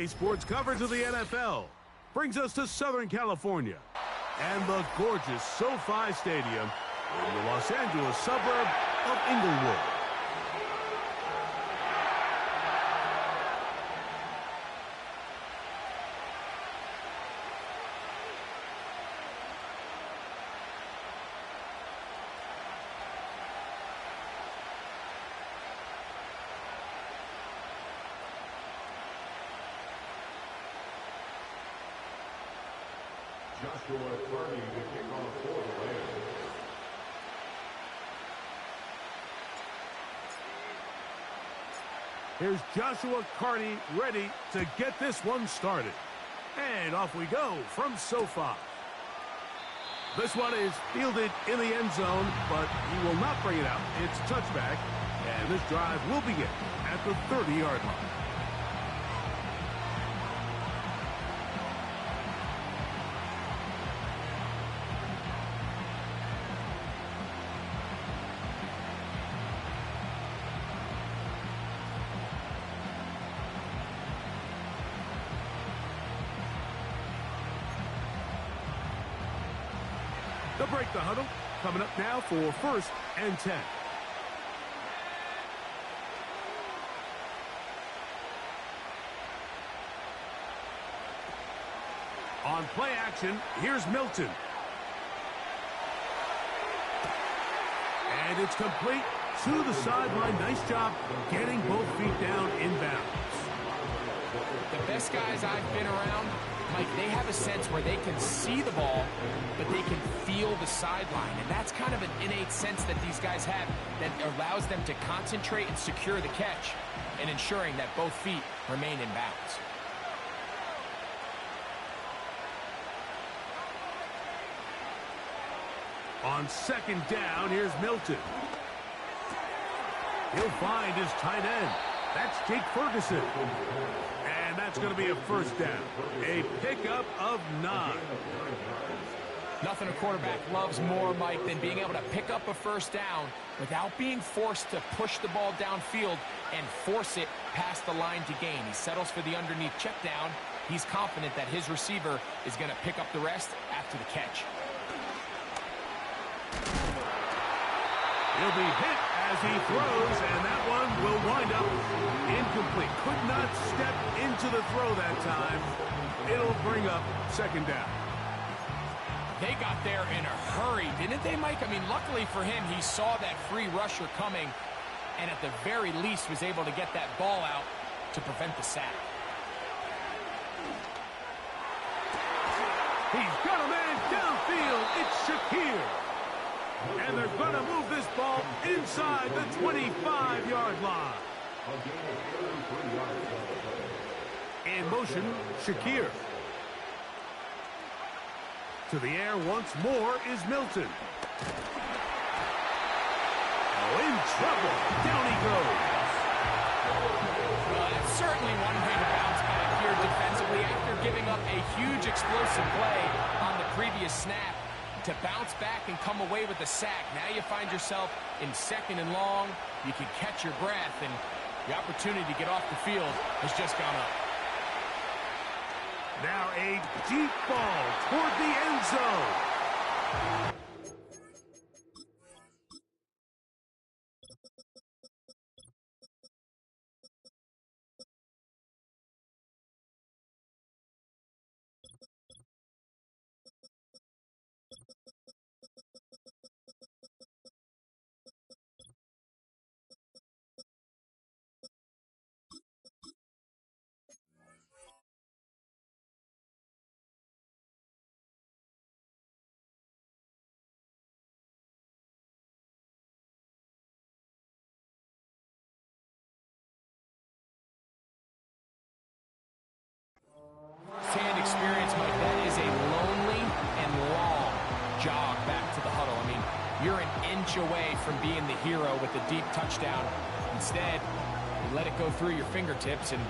Bally Sports coverage of the NFL brings us to Southern California and the gorgeous SoFi Stadium in the Los Angeles suburb of Inglewood. Joshua Carney to kick off for the Rams. Here's Joshua Carney ready to get this one started. And off we go from SoFi. This one is fielded in the end zone, but he will not bring it out. It's touchback, and this drive will begin at the 30-yard line. They'll break the huddle. Coming up now for 1st and 10. On play action, here's Milton. And it's complete to the sideline. Nice job getting both feet down inbounds. The best guys I've been around, Mike, they have a sense where they can see the ball, but they can feel the sideline. And that's kind of an innate sense that these guys have that allows them to concentrate and secure the catch and ensuring that both feet remain in bounds. On 2nd down, here's Milton. He'll find his tight end. That's Jake Ferguson. And that's going to be a 1st down. A pickup of 9. Nothing a quarterback loves more, Mike, than being able to pick up a 1st down without being forced to push the ball downfield and force it past the line to gain. He settles for the underneath check down. He's confident that his receiver is going to pick up the rest after the catch. He'll be hit as he throws, and that one will wind up incomplete. Could not step into the throw that time. It'll bring up 2nd down. They got there in a hurry, didn't they, Mike? I mean, luckily for him, he saw that free rusher coming, and at the very least was able to get that ball out to prevent the sack. He's got a man downfield. It's Shakir. And they're going to move this ball inside the 25-yard line. In motion, Shakir. To the air once more is Milton. Oh, in trouble. Down he goes. Well, that's certainly one way to bounce back here defensively after giving up a huge explosive play on the previous snap. To bounce back and come away with a sack. Now you find yourself in 2nd and long. You can catch your breath, and the opportunity to get off the field has just gone up. Now a deep ball toward the end zone. Fan experience, Mike, that is a lonely and long jog back to the huddle. I mean, you're an inch away from being the hero with a deep touchdown. Instead, you let it go through your fingertips, and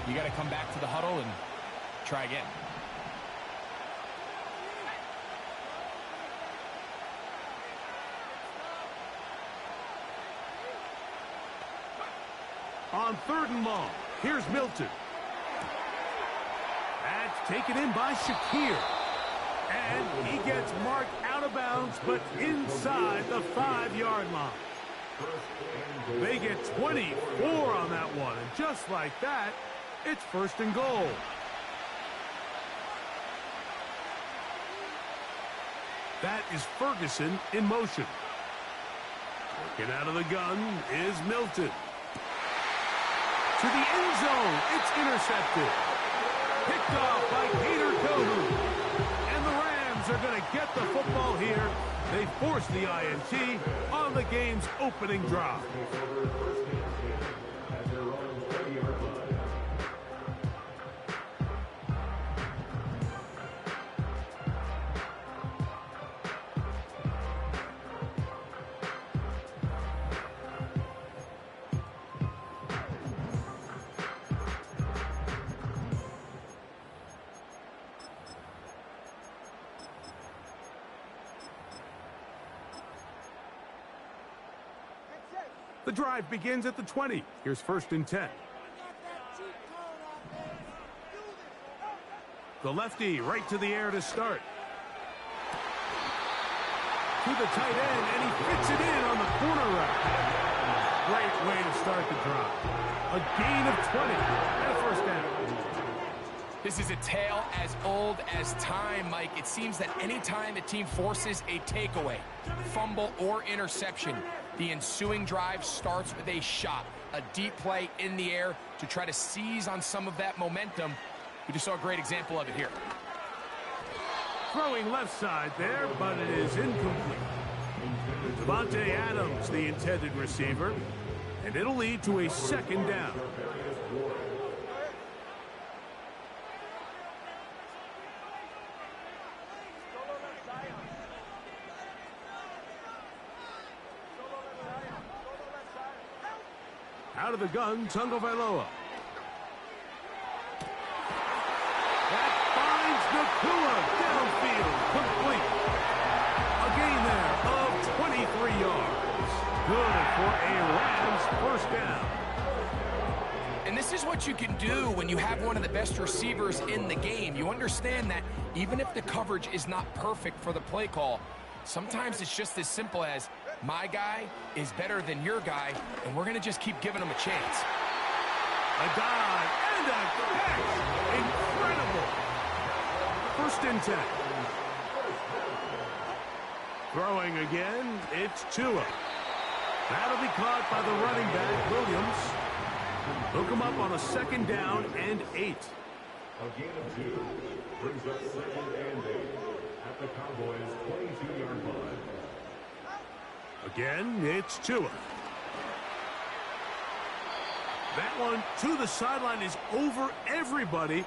you got to come back to the huddle and try again. On 3rd and long, here's Milton. That's taken in by Shakir. And he gets marked out of bounds, but inside the 5-yard line. They get 24 on that one, and just like that, it's first and goal. That is Ferguson in motion. Working out of the gun is Milton. To the end zone, it's intercepted. Picked off by Kader Kohou. And the Rams are going to get the football here. They force the INT on the game's opening drive. The drive begins at the 20. Here's first and 10. The lefty right to the air to start. To the tight end, and he fits it in on the corner route. Great way to start the drive. A gain of 20 and a first down. This is a tale as old as time, Mike. It seems that any time a team forces a takeaway, fumble, or interception, the ensuing drive starts with a shot, a deep play in the air to try to seize on some of that momentum. We just saw a great example of it here. Throwing left side there, but it is incomplete. Devontae Adams, the intended receiver, and it'll lead to a second down. Out of the gun, Tagovailoa. That finds Nacua downfield, complete. A gain there of 23 yards. Good for a Rams first down. And this is what you can do when you have one of the best receivers in the game. You understand that even if the coverage is not perfect for the play call, sometimes it's just as simple as, my guy is better than your guy, and we're going to just keep giving him a chance. A dive and a catch. Incredible. First and 10. Throwing again, it's Tua. That'll be caught by the running back, Williams. Hook him up on a second down and 8. A gain of 2 brings up second and 8 at the Cowboys' 22-yard line. Again, it's Tua. That one to the sideline is over everybody,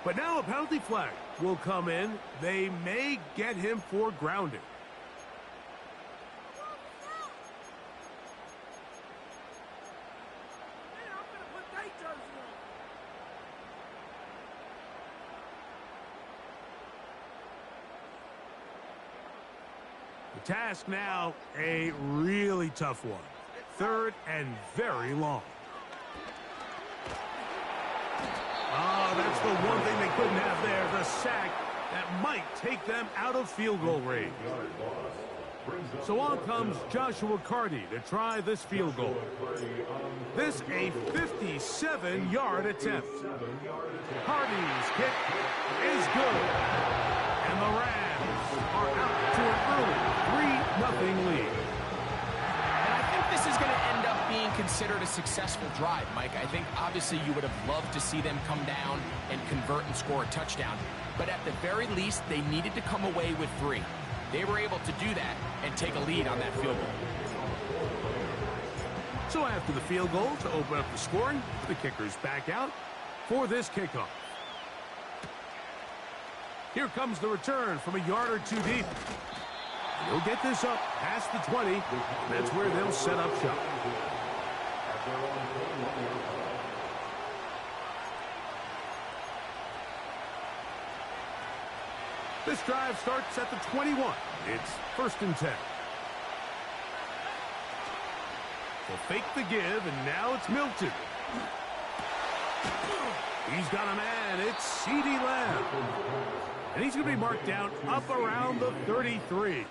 but now a penalty flag will come in. They may get him for grounding. Task now, a really tough one. Third and very long. Oh, that's the one thing they couldn't have there, the sack that might take them out of field goal range. So on comes Joshua Carty to try this field goal. This a 57-yard attempt. Carty's kick is good. And the Rams are out to an early 3-0 lead. And I think this is going to end up being considered a successful drive, Mike. I think obviously you would have loved to see them come down and convert and score a touchdown. But at the very least, they needed to come away with 3. They were able to do that and take a lead on that field goal. So after the field goal to open up the scoring, the kicker's back out for this kickoff. Here comes the return from a yard or 2 deep. He'll get this up past the 20. That's where they'll set up shop. This drive starts at the 21. It's first and 10. They'll fake the give, and now it's Milton. He's got a man. It's CeeDee Lamb. And he's going to be marked down up around the 33.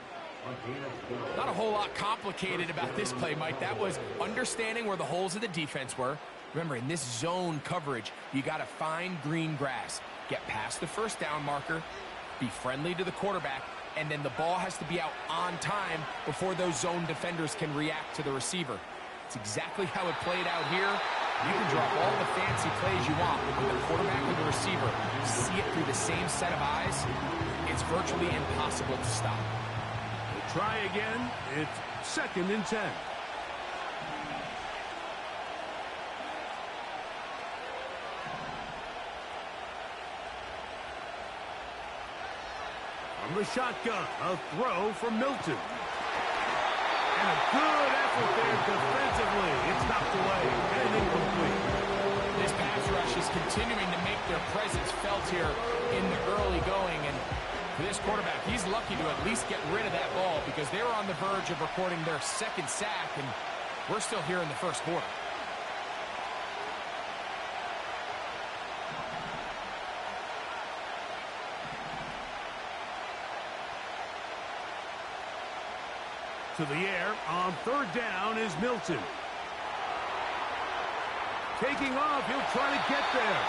Not a whole lot complicated about this play, Mike. That was understanding where the holes of the defense were. Remember, in this zone coverage, you got to find green grass. Get past the first down marker, be friendly to the quarterback, and then the ball has to be out on time before those zone defenders can react to the receiver. It's exactly how it played out here. You can drop all the fancy plays you want, but when the quarterback and the receiver see it through the same set of eyes, it's virtually impossible to stop. We'll try again. It's 2nd and 10. From the shotgun, a throw from Milton. And a good effort there defensively. It's knocked away and incomplete. This pass rush is continuing to make their presence felt here in the early going. And for this quarterback, he's lucky to at least get rid of that ball because they were on the verge of recording their 2nd sack, and we're still here in the 1st quarter. To the air on 3rd down is Milton. Taking off, he'll try to get there.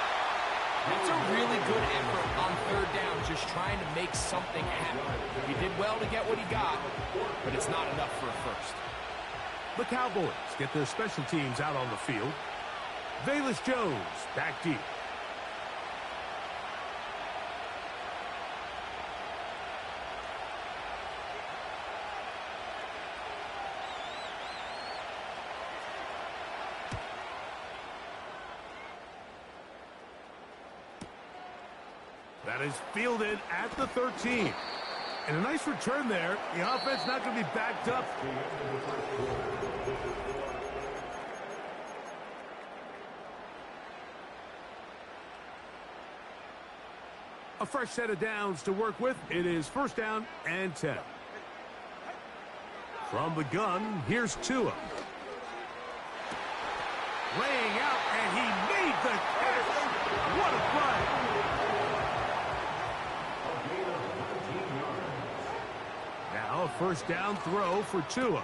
That's a really good effort on 3rd down, just trying to make something happen. He did well to get what he got, but it's not enough for a first. The Cowboys get their special teams out on the field. Velus Jones back deep. That is fielded at the 13. And a nice return there. The offense not going to be backed up. A fresh set of downs to work with. It is 1st down and 10. From the gun, here's Tua. Laying out, and he made the catch. What a play. Now a 1st down throw for Tua.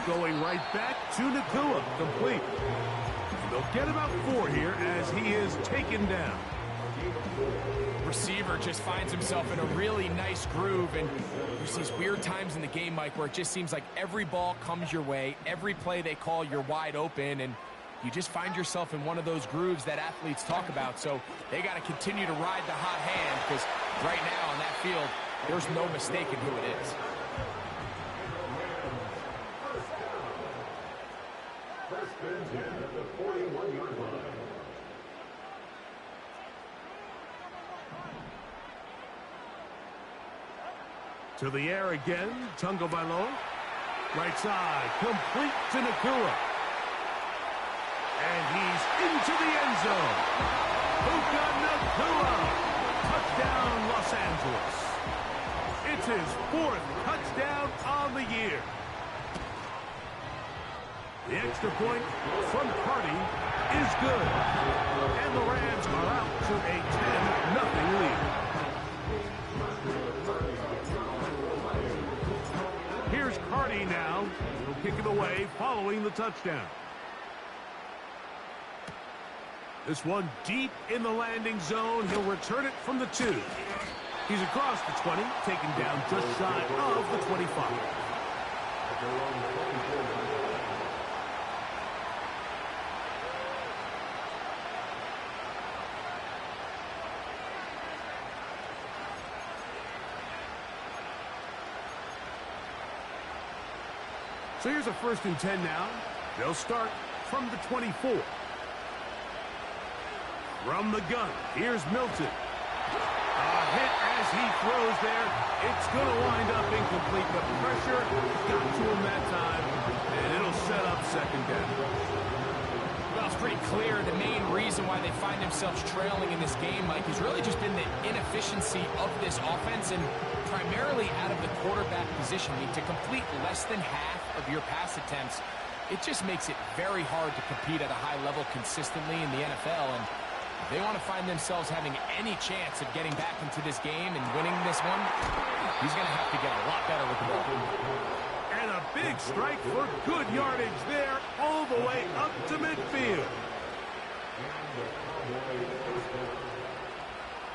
Going right back to Nacua. Complete. And they'll get about 4 here as he is taken down. Receiver just finds himself in a really nice groove, and there's these weird times in the game, Mike, where it just seems like every ball comes your way, every play they call, you're wide open, and you just find yourself in one of those grooves that athletes talk about. So they got to continue to ride the hot hand, because right now on that field, there's no mistaking who it is. First and 10 at the 41-yard line. To the air again, Tagovailoa. Right side, complete to Nacua. And he's into the end zone. Puka Nacua. Touchdown, Los Angeles. It's his 4th touchdown on the year. The extra point from Carty is good. And the Rams are out to a 10-0 lead. Here's Carty now. He'll kick it away following the touchdown. This one deep in the landing zone. He'll return it from the 2. He's across the 20, taken down just shy of the 25. So here's a 1st and 10 now. They'll start from the 24. From the gun, here's Milton. A hit as he throws there. It's going to wind up incomplete. The pressure got to him that time, and it'll set up 2nd down. Well, it's pretty clear the main reason why they find themselves trailing in this game, Mike, has really just been the inefficiency of this offense and primarily out of the quarterback position. I mean, to complete less than half of your pass attempts, it just makes it very hard to compete at a high level consistently in the NFL. And if they want to find themselves having any chance of getting back into this game and winning this one, he's going to have to get a lot better with the ball. And a big strike for good yardage there all the way up to midfield.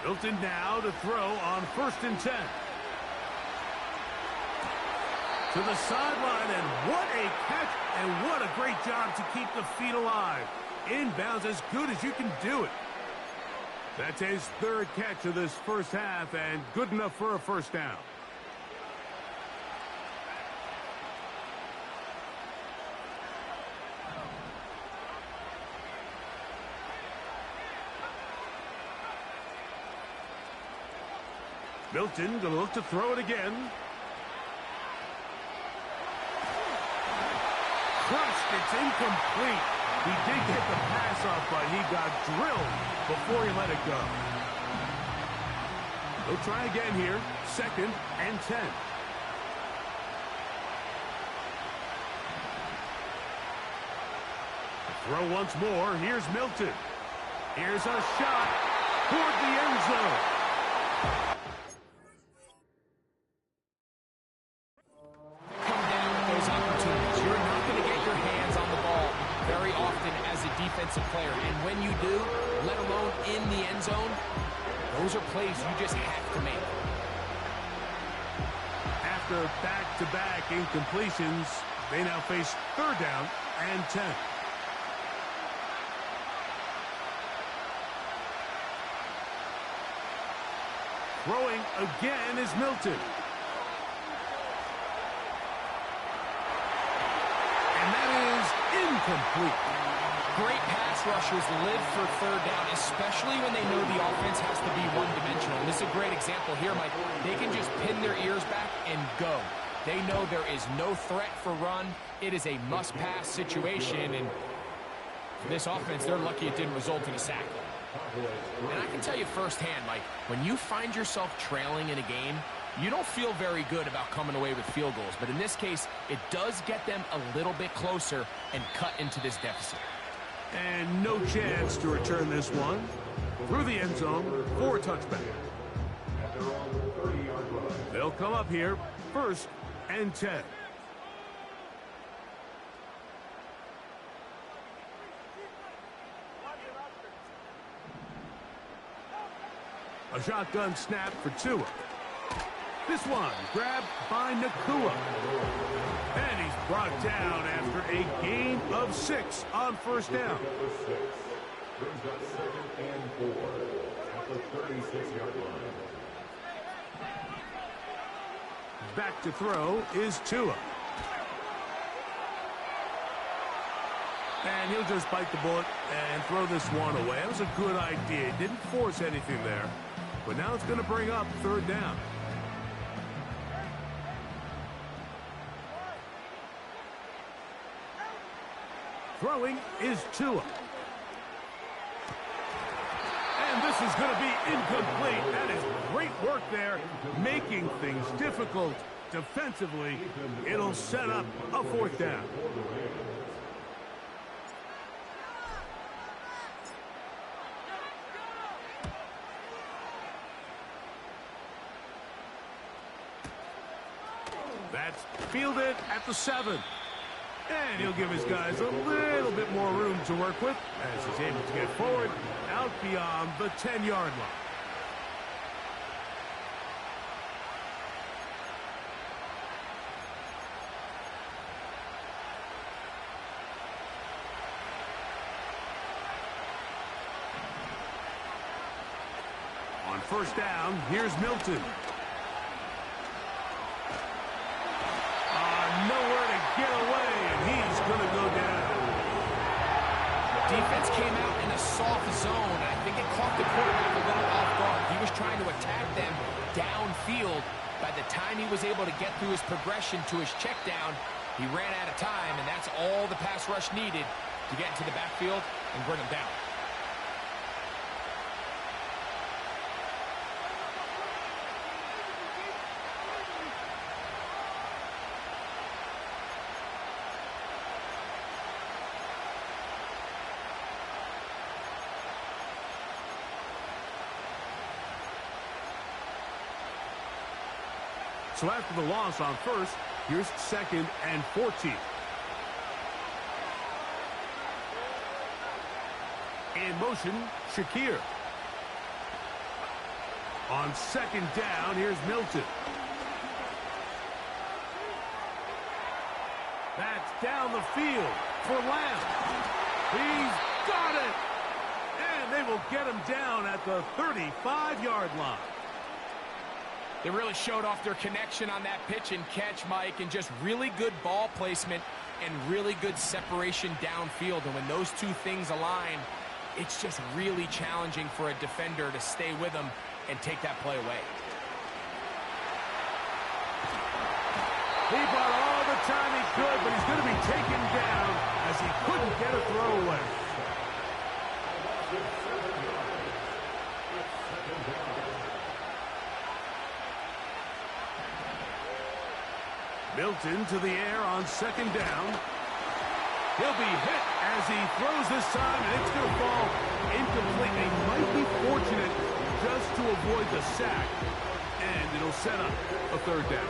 Milton now to throw on 1st and 10. To the sideline, and what a catch, and what a great job to keep the feet alive. Inbounds as good as you can do it. That's his 3rd catch of this first half, and good enough for a first down. Milton going to look to throw it again. Crushed, it's incomplete. He did get the pass off, but he got drilled before he let it go. He'll try again here. 2nd and 10. Throw once more. Here's Milton. Here's a shot toward the end zone. Defensive player, and when you do, let alone in the end zone, those are plays you just have to make. After back-to-back incompletions, they now face 3rd down and 10. Throwing again is Milton. And that is incomplete. Great pass rushers live for 3rd down, especially when they know the offense has to be one-dimensional. And this is a great example here, Mike. They can just pin their ears back and go. They know there is no threat for run. It is a must-pass situation, and for this offense, they're lucky it didn't result in a sack. And I can tell you firsthand, Mike, when you find yourself trailing in a game, you don't feel very good about coming away with field goals. But in this case, it does get them a little bit closer and cut into this deficit. And no chance to return this one through the end zone for a touchback. They'll come up here 1st and 10. A shotgun snap for Tua. This one grabbed by Nacua. And he's brought down after a gain of 6 on 1st down. Brings up 2nd and 4 at the 36-yard line. Back to throw is Tua. And he'll just bite the bullet and throw this one away. That was a good idea. Didn't force anything there. But now it's going to bring up 3rd down. Throwing is Tua. And this is going to be incomplete. That is great work there, making things difficult defensively. It'll set up a 4th down. That's fielded at the 7. And he'll give his guys a little bit more room to work with as he's able to get forward out beyond the 10-yard line. On 1st down, here's Milton. Nowhere to get away, and he's going to go down. Defense came out in a soft zone, and I think it caught the quarterback a little off guard. He was trying to attack them downfield. By the time he was able to get through his progression to his check down, he ran out of time, and that's all the pass rush needed to get into the backfield and bring him down. So after the loss on first, here's 2nd and 14. In motion, Shakir. On 2nd down, here's Milton. That's down the field for Lamb. He's got it! And they will get him down at the 35-yard line. They really showed off their connection on that pitch and catch, Mike, and just really good ball placement and really good separation downfield. And when those two things align, it's just really challenging for a defender to stay with them and take that play away. He bought all the time he could, but he's going to be taken down as he couldn't get a throw away. Milton to the air on 2nd down. He'll be hit as he throws this time, and it's going to fall incomplete. They might be fortunate just to avoid the sack, and it'll set up a 3rd down.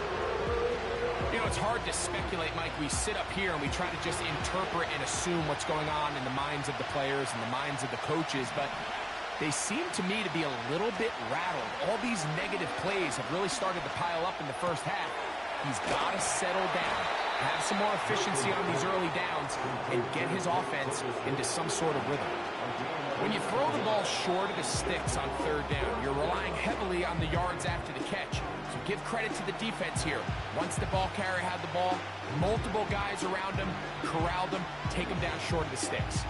You know, it's hard to speculate, Mike. We sit up here and we try to just interpret and assume what's going on in the minds of the players and the minds of the coaches, but they seem to me to be a little bit rattled. All these negative plays have really started to pile up in the first half. He's got to settle down, have some more efficiency on these early downs, and get his offense into some sort of rhythm. When you throw the ball short of the sticks on 3rd down, you're relying heavily on the yards after the catch. So give credit to the defense here. Once the ball carrier had the ball, multiple guys around him, corralled him, take him down short of the sticks.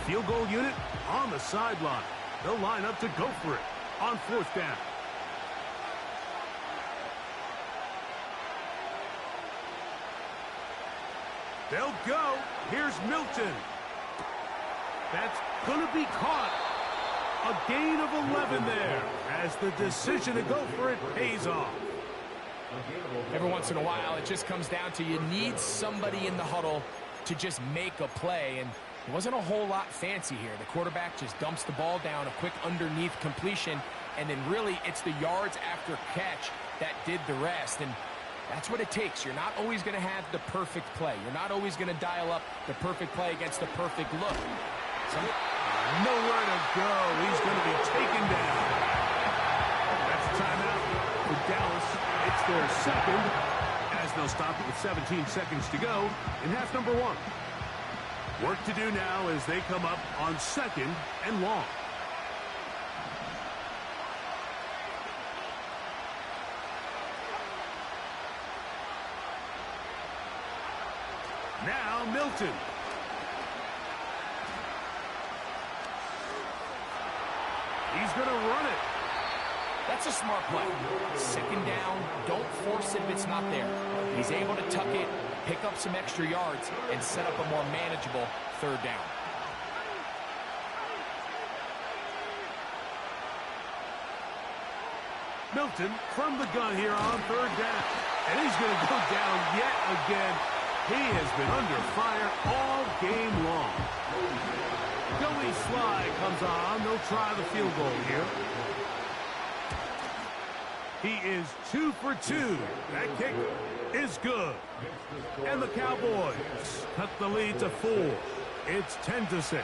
Field goal unit on the sideline. They'll line up to go for it on 4th down. They'll go. Here's Milton. That's going to be caught. A gain of 11 there as the decision to go for it pays off. Every once in a while, it just comes down to you need somebody in the huddle to just make a play, and it wasn't a whole lot fancy here. The quarterback just dumps the ball down, a quick underneath completion, and then really it's the yards after catch that did the rest, and that's what it takes. You're not always going to have the perfect play. You're not always going to dial up the perfect play against the perfect look. Nowhere to go. He's going to be taken down. That's a timeout for Dallas. It's their 2nd, as they'll stop it with 17 seconds to go in half number 1. Work to do now as they come up on 2nd and long. Now Milton. He's going to run it. That's a smart play. 2nd down, don't force it if it's not there. He's able to tuck it, pick up some extra yards, and set up a more manageable 3rd down. Milton from the gun here on 3rd down. And he's going to go down yet again. He has been under fire all game long. Joey Sly comes on. They'll try the field goal here. He is 2 for 2. That kick is good. And the Cowboys cut the lead to 4. It's 10-6.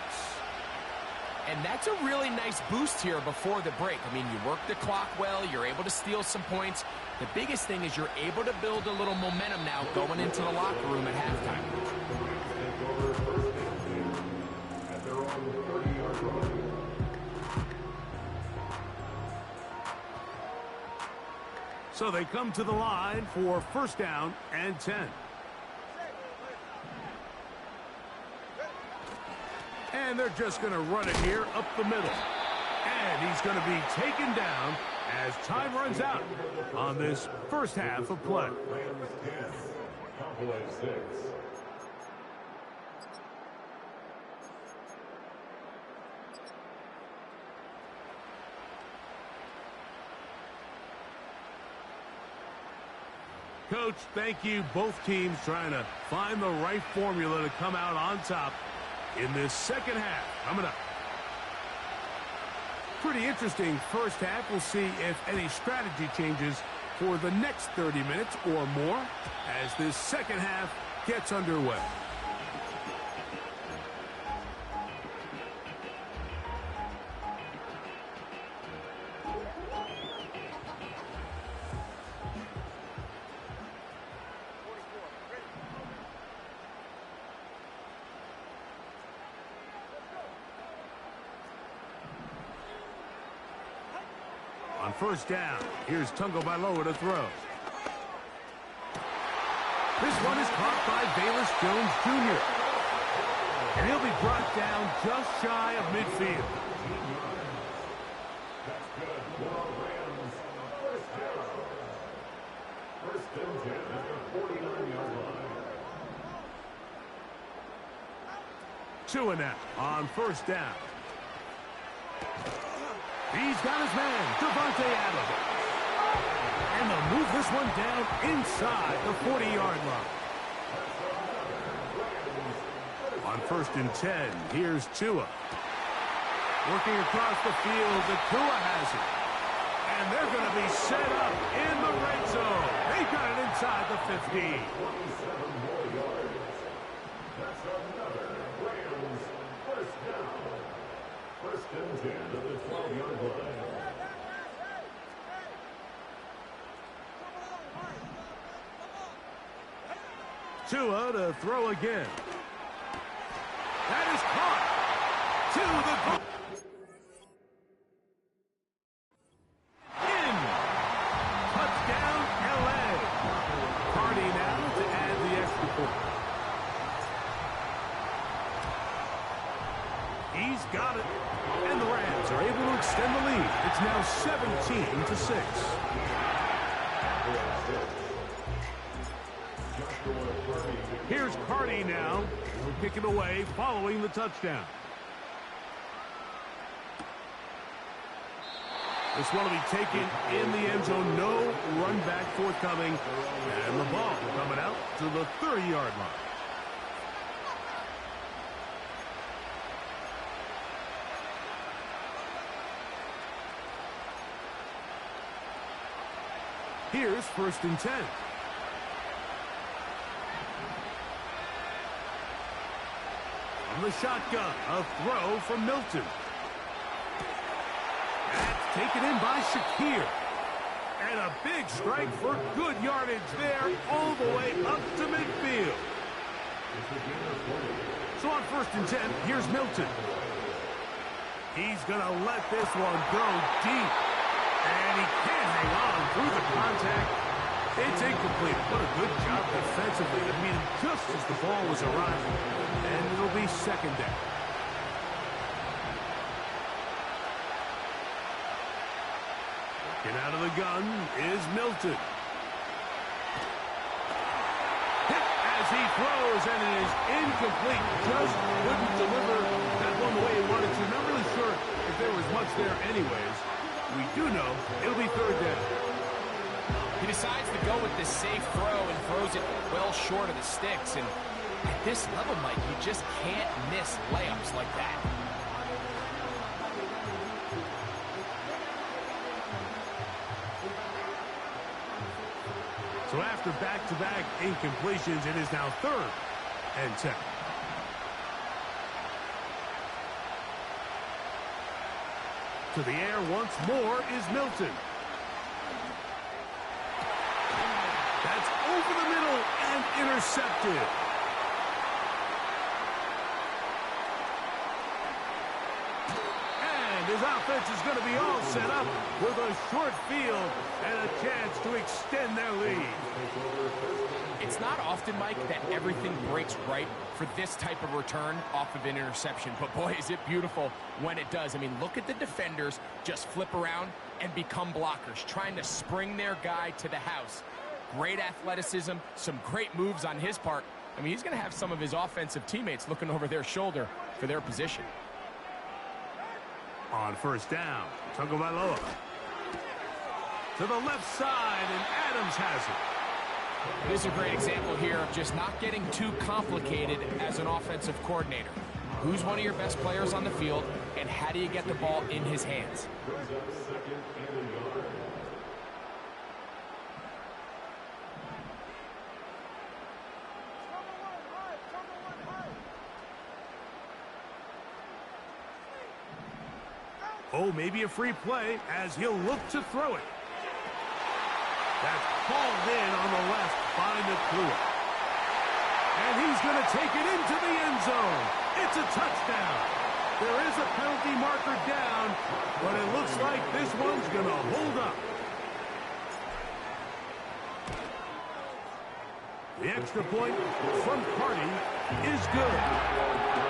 And that's a really nice boost here before the break. I mean, you work the clock well. You're able to steal some points. The biggest thing is you're able to build a little momentum now going into the locker room at halftime. So they come to the line for 1st down and 10. And they're just going to run it here up the middle. And he's going to be taken down as time runs out on this first half of play. Coach, thank you. Both teams trying to find the right formula to come out on top in this second half. Coming up. Pretty interesting first half. We'll see if any strategy changes for the next 30 minutes or more as this second half gets underway. On first down, here's Tagovailoa to throw. This one is caught by Velus Jones Jr. And he'll be brought down just shy of midfield. That's good for Rams. First down. First and 10 at the 49-yard line. Tua now on first down. He's got his man, Davante Adams. And they'll move this one down inside the 40-yard line. On first and 10, here's Tua. Working across the field, the Tua has it. And they're going to be set up in the red zone. They got it inside the 50. 27 more yards. That's another Rams first down. First and 10 at the 12-yard line. Tua to throw again. That is caught. To the goal. In. Touchdown, L.A. Hardy now to add the extra point. He's got it. And the Rams are able to extend the lead. It's now 17-6. Here's Cardi now. He'll kick it away following the touchdown. This one will be taken in the end zone. No run back forthcoming. And the ball coming out to the 30-yard line. Here's first and 10. On the shotgun, a throw from Milton. That's taken in by Shakir. And a big strike for good yardage there all the way up to midfield. So on first and 10, here's Milton. He's going to let this one go deep. And he can't hang on through the contact. It's incomplete. What a good job defensively to meet him just as the ball was arriving. And it'll be second down. Get out of the gun is Milton. Hit as he throws, and it is incomplete. Just couldn't deliver that one the way he wanted to. Not really sure if there was much there anyways. We do know it'll be third down. He decides to go with this safe throw and throws it well short of the sticks. And at this level, Mike, you just can't miss layups like that. So after back-to-back incompletions, it is now third and 10. To the air once more is Milton. That's over the middle and intercepted. And his offense is going to be all set up with a short field and a chance to extend their lead. It's not often, Mike, that everything breaks right for this type of return off of an interception. But, boy, is it beautiful when it does. I mean, look at the defenders just flip around and become blockers, trying to spring their guy to the house. Great athleticism, some great moves on his part. I mean, he's going to have some of his offensive teammates looking over their shoulder for their position. On first down, Tagovailoa. To the left side, and Adams has it. This is a great example here of just not getting too complicated as an offensive coordinator. Who's one of your best players on the field, and how do you get the ball in his hands? Brings up second and a yard. Oh, maybe a free play as he'll look to throw it. That's hauled in on the left by Nacua. And he's going to take it into the end zone. It's a touchdown. There is a penalty marker down, but it looks like this one's going to hold up. The extra point from Carty is good.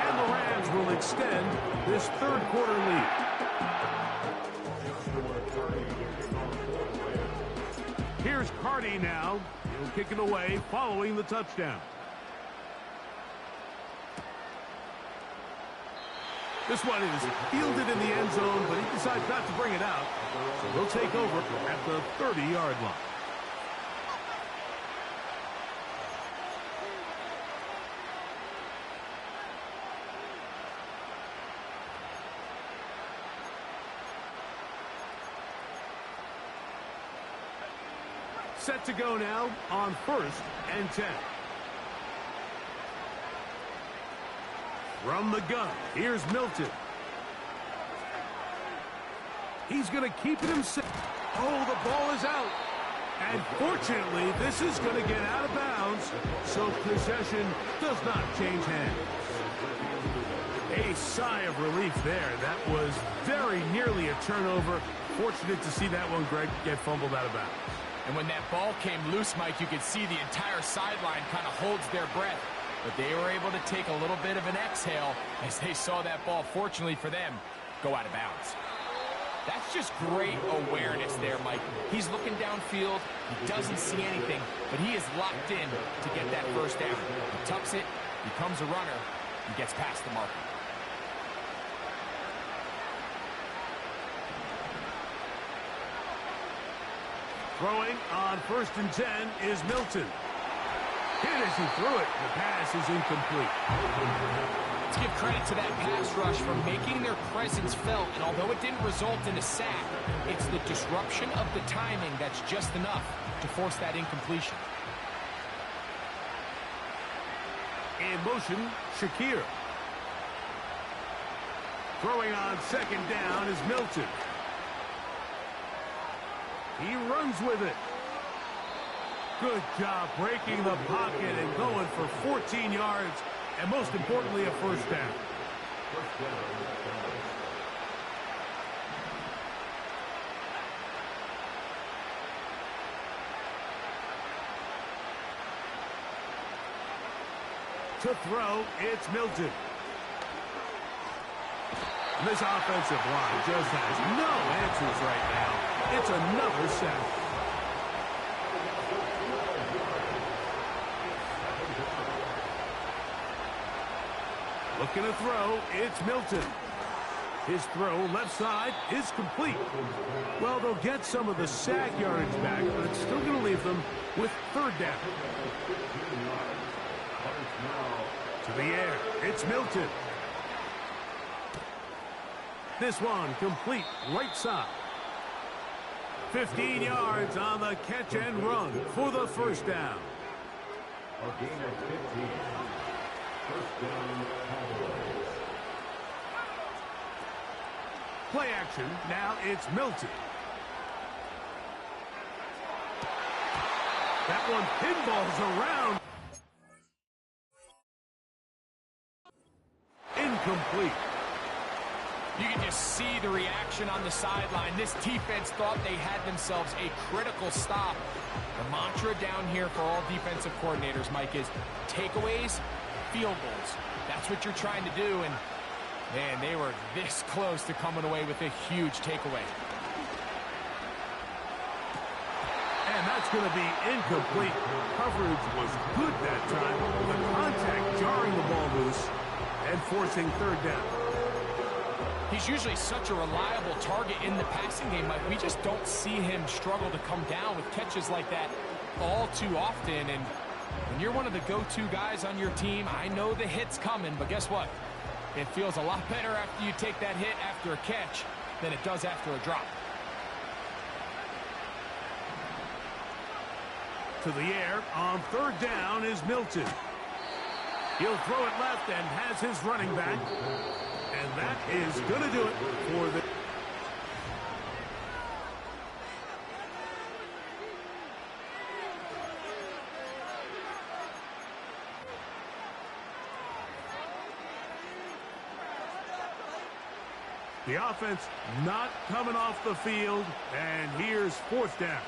And the Rams will extend this third quarter lead. Here's Carty now. He'll kick it away following the touchdown. This one is fielded in the end zone, but he decides not to bring it out. So he'll take over at the 30-yard line. Set to go now on 1st and 10. From the gun, here's Milton. He's going to keep it himself. Oh, the ball is out. And fortunately, this is going to get out of bounds, so possession does not change hands. A sigh of relief there. That was very nearly a turnover. Fortunate to see that one, Greg, get fumbled out of bounds. And when that ball came loose, Mike, you could see the entire sideline kind of holds their breath. But they were able to take a little bit of an exhale as they saw that ball, fortunately for them, go out of bounds. That's just great awareness there, Mike. He's looking downfield. He doesn't see anything, but he is locked in to get that first down. He tucks it, becomes a runner, and gets past the marker. Throwing on 1st and 10 is Milton. Hit as he threw it. The pass is incomplete. Let's give credit to that pass rush for making their presence felt, and although it didn't result in a sack, it's the disruption of the timing that's just enough to force that incompletion. In motion, Shakir. Throwing on 2nd down is Milton. He runs with it. Good job breaking the pocket and going for 14 yards, and most importantly, a first down. To throw, it's Milton. This offensive line just has no answers right now. It's another sack. Looking to throw, it's Milton. His throw, left side, is complete. Well, they'll get some of the sack yardage back, but it's still going to leave them with 3rd down. To the air, it's Milton. This one complete right side. 15 yards on the catch and run for the first down. A gain of 15. First down, Cowboys. Play action. Now it's Milton. That one pinballs around. Incomplete. You can just see the reaction on the sideline. This defense thought they had themselves a critical stop. The mantra down here for all defensive coordinators, Mike, is takeaways, field goals. That's what you're trying to do, and, man, they were this close to coming away with a huge takeaway. And that's going to be incomplete. Coverage was good that time. The contact jarring the ball loose and forcing 3rd down. He's usually such a reliable target in the passing game, Mike. We just don't see him struggle to come down with catches like that all too often. And when you're one of the go-to guys on your team, I know the hit's coming, but guess what? It feels a lot better after you take that hit after a catch than it does after a drop. To the air on third down is Milton. He'll throw it left and has his running back. And that is going to do it for the... The offense not coming off the field, and here's fourth down.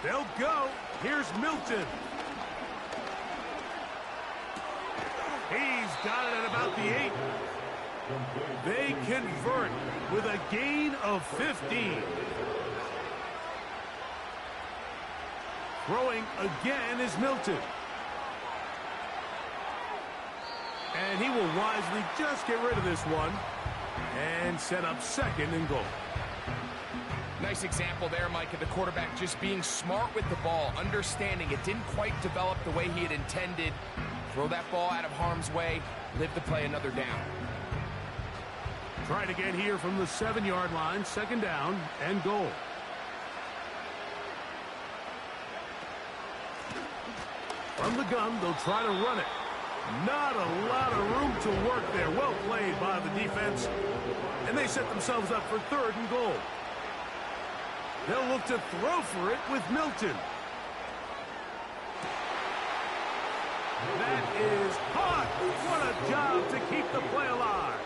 They'll go. Here's Milton. He's got it at about the 8. They convert with a gain of 15. Throwing again is Milton. And he will wisely just get rid of this one and set up second and goal. Nice example there, Mike, of the quarterback just being smart with the ball, understanding it didn't quite develop the way he had intended. Throw that ball out of harm's way, live to play another down. Try it again here from the 7-yard line, second down and goal. From the gun, they'll try to run it. Not a lot of room to work there. Well played by the defense. And they set themselves up for third and goal. They'll look to throw for it with Milton. That is hot. What a job to keep the play alive.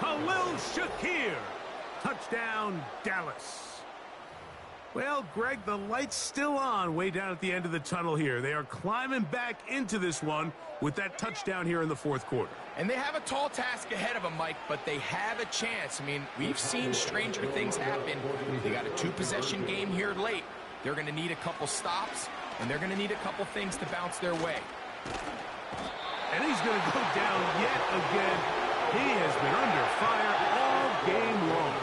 Khalil Shakir. Touchdown, Dallas. Well, Greg, the light's still on way down at the end of the tunnel here. They are climbing back into this one with that touchdown here in the fourth quarter. And they have a tall task ahead of them, Mike, but they have a chance. I mean, we've seen stranger things happen. They got a 2-possession game here late. They're going to need a couple stops, and they're going to need a couple things to bounce their way. And he's going to go down yet again. He has been under fire all game long.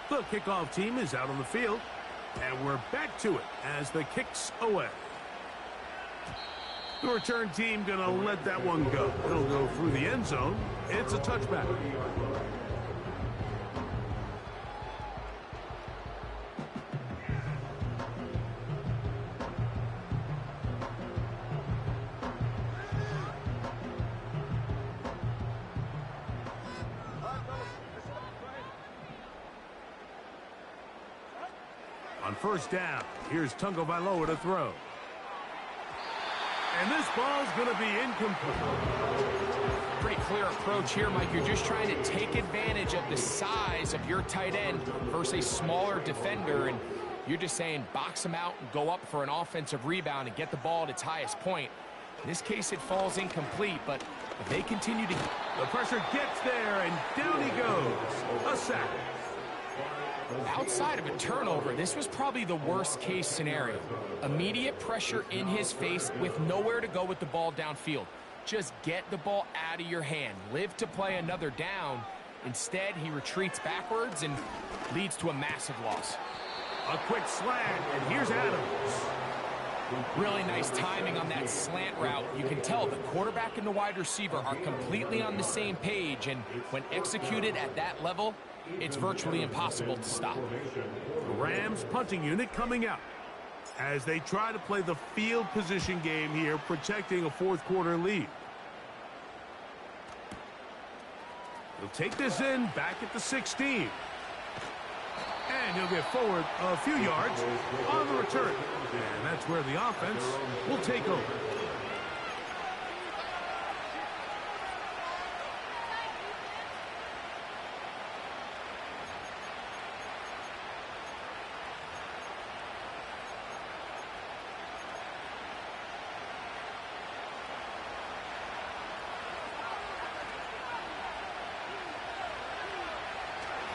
The kickoff team is out on the field, and we're back to it as the kick's away. The return team going to let that one go. It'll go through the end zone. It's a touchback. On first down, here's Tungo Vailoa to throw. And this ball's going to be incomplete. Pretty clear approach here, Mike. You're just trying to take advantage of the size of your tight end versus a smaller defender, and you're just saying box him out and go up for an offensive rebound and get the ball at its highest point. In this case, it falls incomplete, but if they continue to... The pressure gets there, and down he goes. A sack. Outside of a turnover, this was probably the worst-case scenario. Immediate pressure in his face with nowhere to go with the ball downfield. Just get the ball out of your hand. Live to play another down. Instead, he retreats backwards and leads to a massive loss. A quick slant, and here's Adams. Really nice timing on that slant route. You can tell the quarterback and the wide receiver are completely on the same page, and when executed at that level, it's virtually impossible to stop. The Rams punting unit coming out as they try to play the field position game here, protecting a fourth quarter lead. He'll take this in back at the 16. And he'll get forward a few yards on the return. And that's where the offense will take over.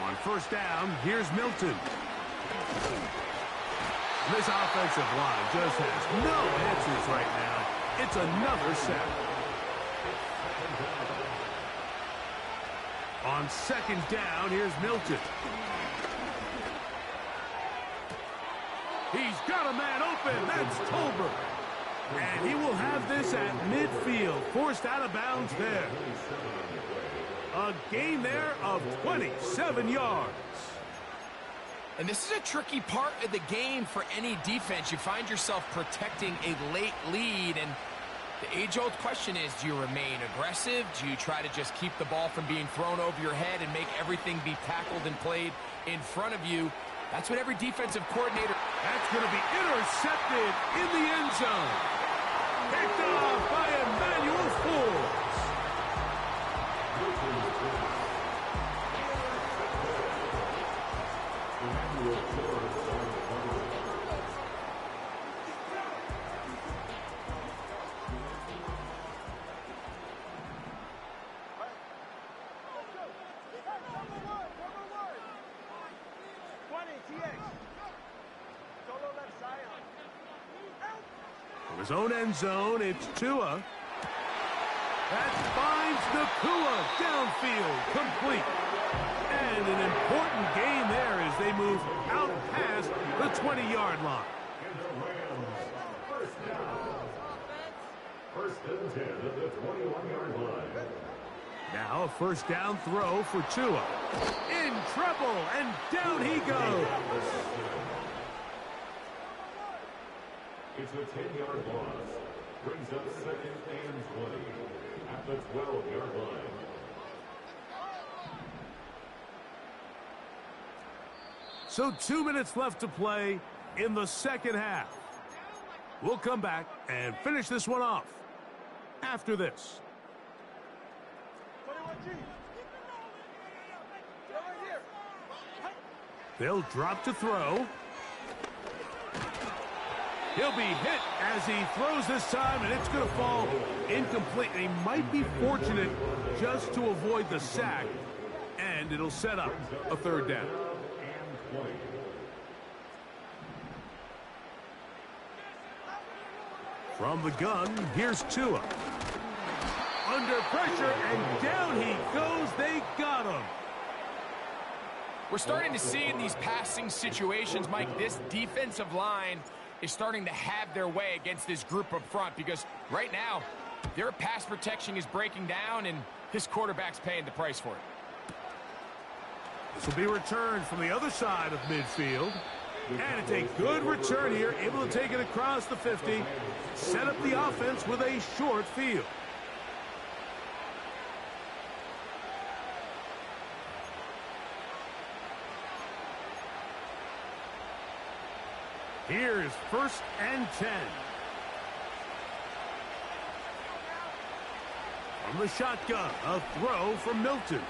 On first down, here's Milton. This offensive line just has no answers right now. It's another sack. On second down, here's Milton. He's got a man open. That's Tolbert. And he will have this at midfield, forced out of bounds there. A gain there of 27 yards. And this is a tricky part of the game for any defense. You find yourself protecting a late lead, and the age-old question is, do you remain aggressive? Do you try to just keep the ball from being thrown over your head and make everything be tackled and played in front of you? That's what every defensive coordinator... That's going to be intercepted in the end zone. Picked off by Emmanuel Forbes. From his own end zone, it's Tua. That finds Nakua downfield, complete. And an important gain there as they move out past the 20-yard line. First down. First and 10 at the 21-yard line. Now a first down throw for Tua. In trouble, and down he goes. It's a 10-yard loss. Brings up second and 20 at the 12-yard line. So 2 minutes left to play in the second half. We'll come back and finish this one off after this. They'll drop to throw. He'll be hit as he throws this time, and it's going to fall incomplete. And he might be fortunate just to avoid the sack, and it'll set up a third down. From the gun, here's Tua. Under pressure, and down he goes. They got him. We're starting to see in these passing situations, Mike, this defensive line is starting to have their way against this group up front, because right now their pass protection is breaking down and this quarterback's paying the price for it. This will be returned from the other side of midfield. And it's a good return here, able to take it across the 50, set up the offense with a short field. Here's first and 10. From the shotgun, a throw from Milton.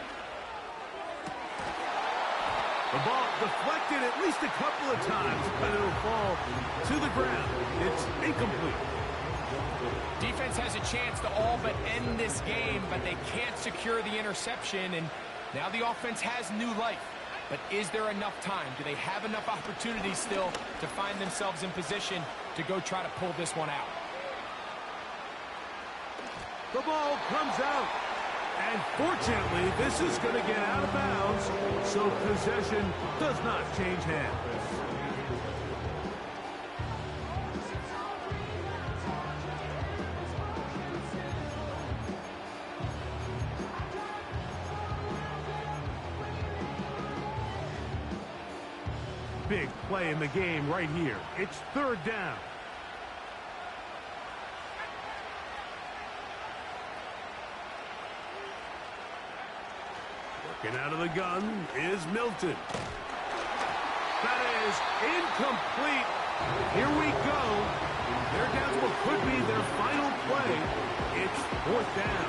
The ball deflected at least a couple of times, but it'll fall to the ground. It's incomplete. Defense has a chance to all but end this game, but they can't secure the interception, and now the offense has new life. But is there enough time? Do they have enough opportunities still to find themselves in position to go try to pull this one out? The ball comes out. And fortunately, this is going to get out of bounds, so possession does not change hands. Big play in the game right here. It's third down. Working out of the gun is Milton. That is incomplete. Here we go. They're down to what could be their final play. It's fourth down.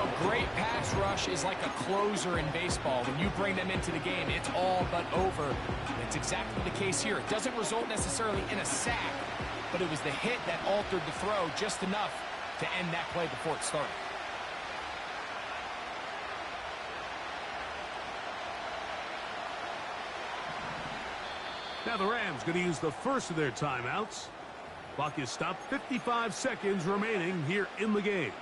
A great pass rush is like a closer in baseball. When you bring them into the game, it's all but over. And it's exactly the case here. It doesn't result necessarily in a sack, but it was the hit that altered the throw just enough to end that play before it started. Now the Rams going to use the first of their timeouts. Clock is stopped, 55 seconds remaining here in the game.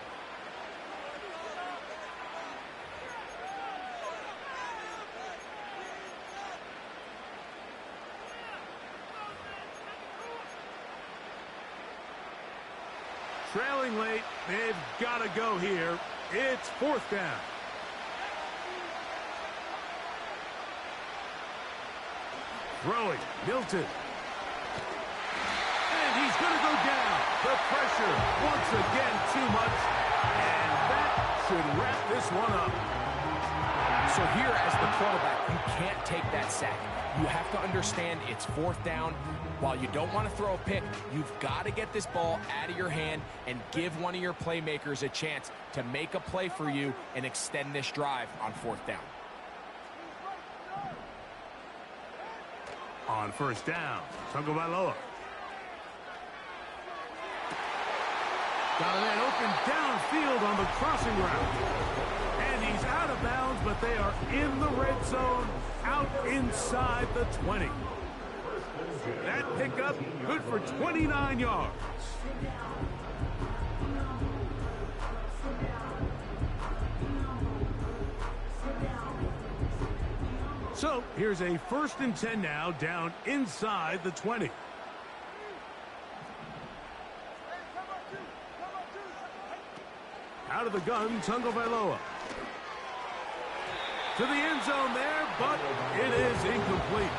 trailing late. They've got to go here. It's fourth down. Throwing, Milton. And he's going to go down. The pressure, once again, too much. And that should wrap this one up. So here, as the quarterback, you can't take that sack. You have to understand it's fourth down. While you don't want to throw a pick, you've got to get this ball out of your hand and give one of your playmakers a chance to make a play for you and extend this drive on fourth down. On first down, Tagovailoa. Got a man open downfield on the crossing route. And he's out of bounds, but they are in the red zone, out inside the 20. That pickup, good for 29 yards. So, here's a 1st and 10 now, down inside the 20. Out of the gun, Tagovailoa. To the end zone there, but it is incomplete.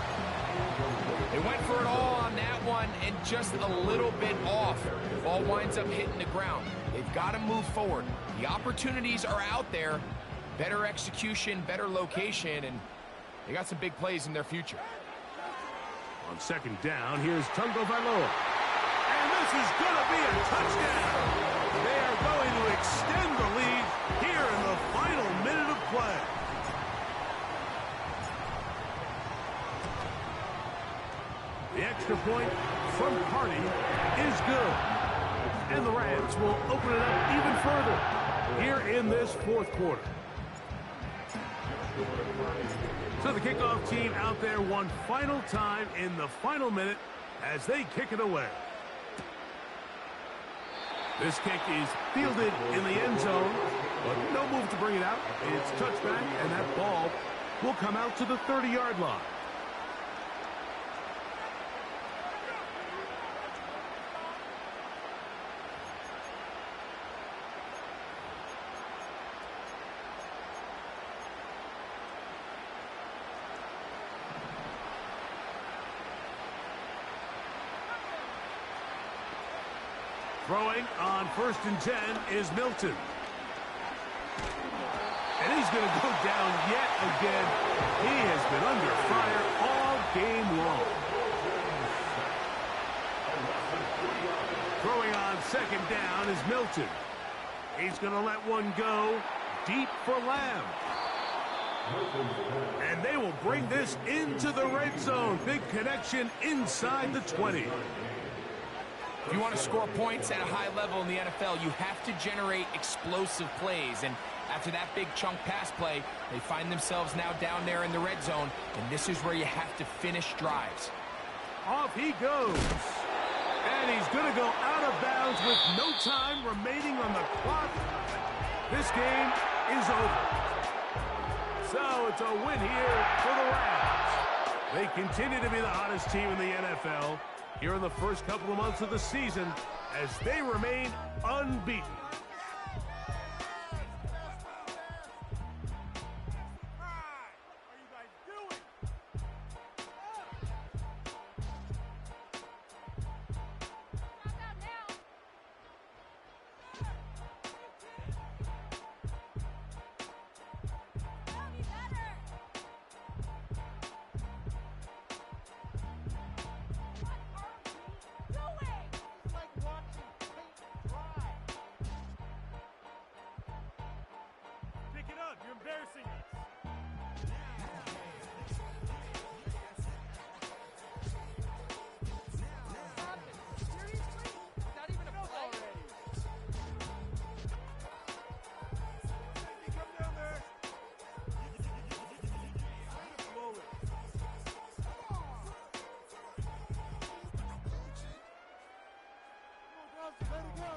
They went for it all on that one and just a little bit off. Ball winds up hitting the ground. They've got to move forward. The opportunities are out there. Better execution, better location, and they got some big plays in their future. On second down, here's Tagovailoa. And this is going to be a touchdown. They are going to extend the lead here in the final minute of play. The extra point from Hardy is good. And the Rams will open it up even further here in this fourth quarter. So the kickoff team out there one final time in the final minute as they kick it away. This kick is fielded in the end zone, but no move to bring it out. It's touchback, and that ball will come out to the 30-yard line. Throwing on 1st and 10 is Milton. And he's going to go down yet again. He has been under fire all game long. Throwing on 2nd down is Milton. He's going to let one go deep for Lamb. And they will bring this into the red zone. Big connection inside the 20. If you want to score points at a high level in the NFL, you have to generate explosive plays. And after that big chunk pass play, they find themselves now down there in the red zone. And this is where you have to finish drives. Off he goes. And he's going to go out of bounds with no time remaining on the clock. This game is over. So it's a win here for the Rams. They continue to be the hottest team in the NFL here in the first couple of months of the season as they remain unbeaten. You're embarrassing us. Seriously? Not even a play? Come down there. Blow it. Let it go.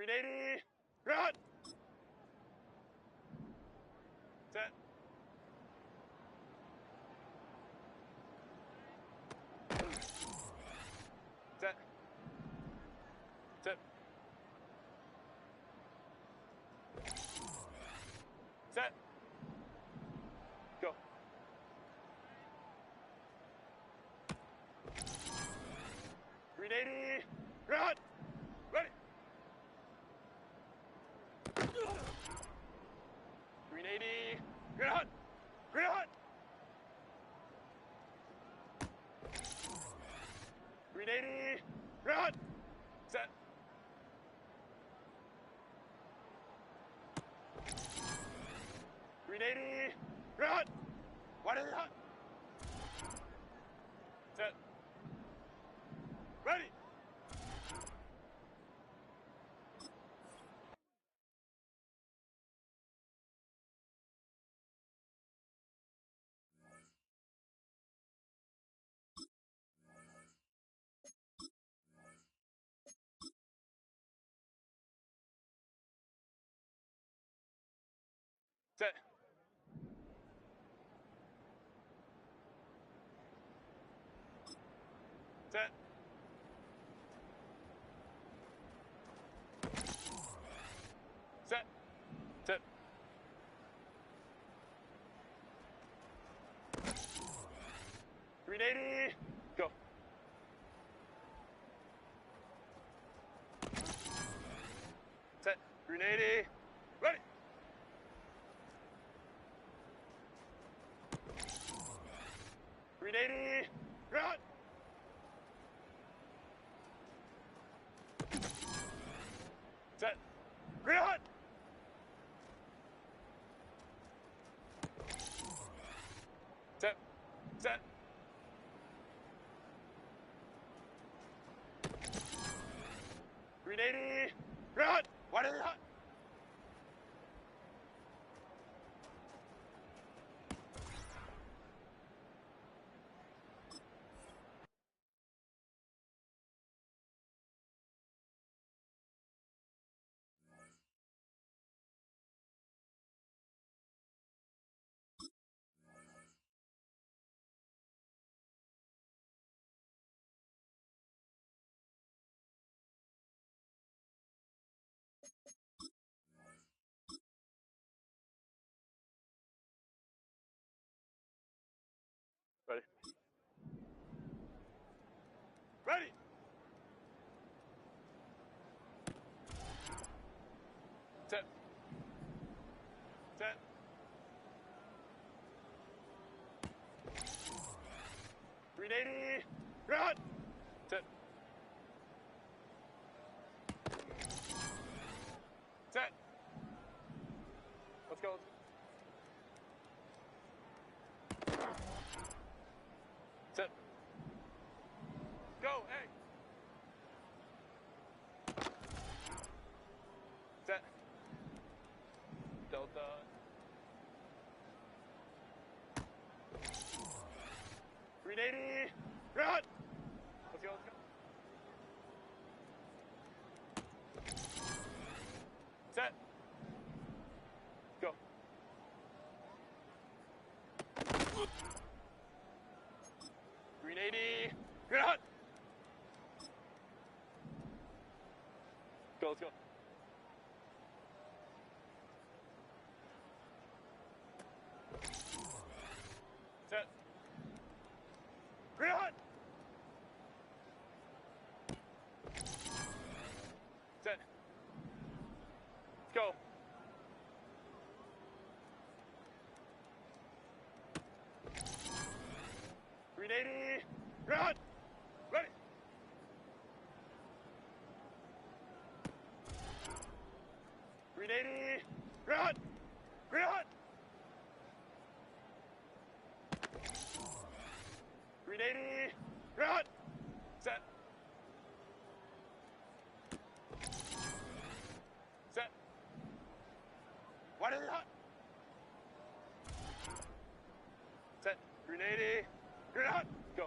380. Run. Set. Set. Set. Set. Go. 380. Run. Ready. 380. Run. Run. 380. Run. Set. 380. Run. What is it? Set. Ready. Set. Set. Set. Set. .380. Go. Set. .380. Ready. .380. Run. Set. Run. Set. Set. .380. Run. What is it? Ready. Ready. Set. Set. .380. Run. Set. Set. Let's go. Set. Go, hey. Set. Delta. .380. Run. Let's go, let's go. Set. Go. .380. Run. Go, let's go. Set. Run. Set. Let's go. .380. Run. Ready. .380. Run. Run. .380. Run. Set. Set. What is it? Set. .380. Run. Go.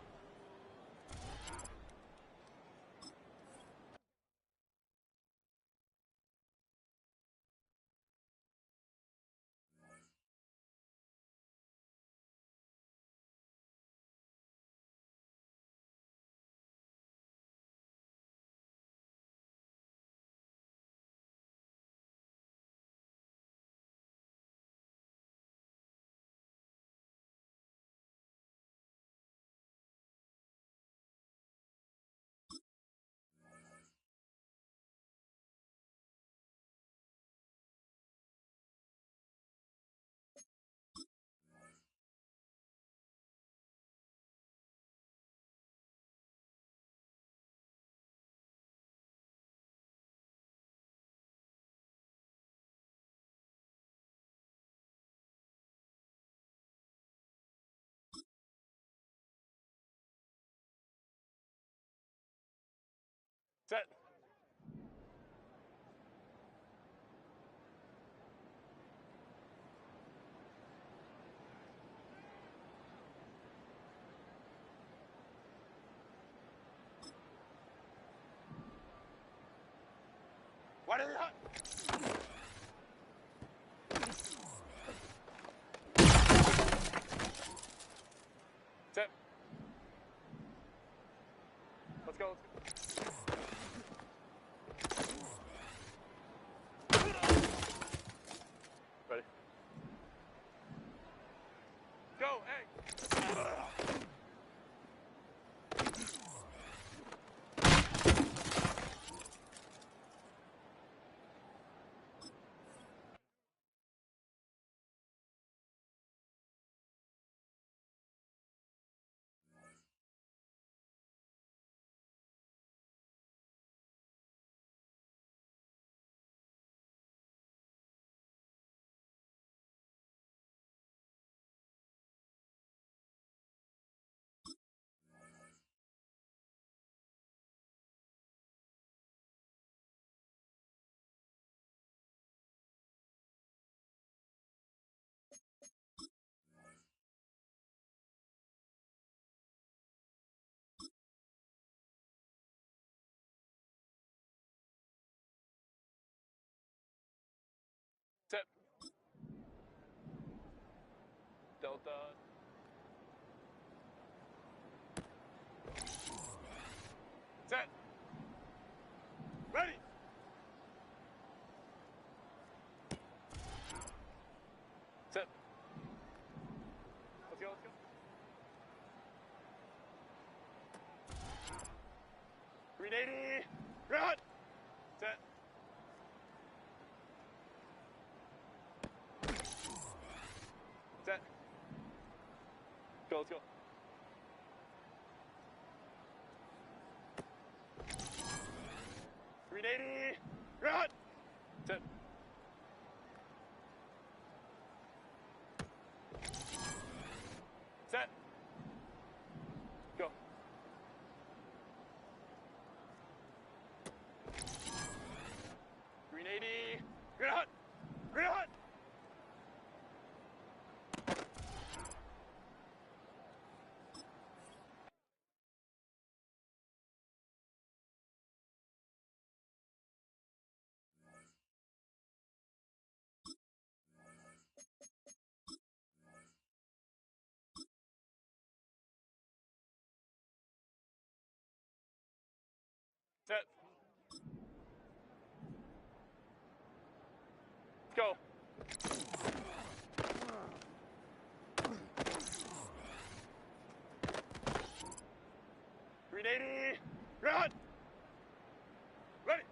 Set. What is it? Set. Let's go. Ready? Go, hey! Set. Delta. Set. Ready. Set. Let's go, let's go. 380. Run. Set. Set. Go, let's go. 380. Run. Set. Set. Go. 380. Run. Run. Set. Let's go. Green 80. Run. Ready.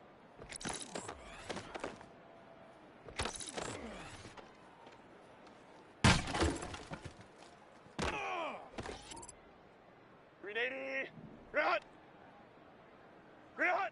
Green 80. Run. Run.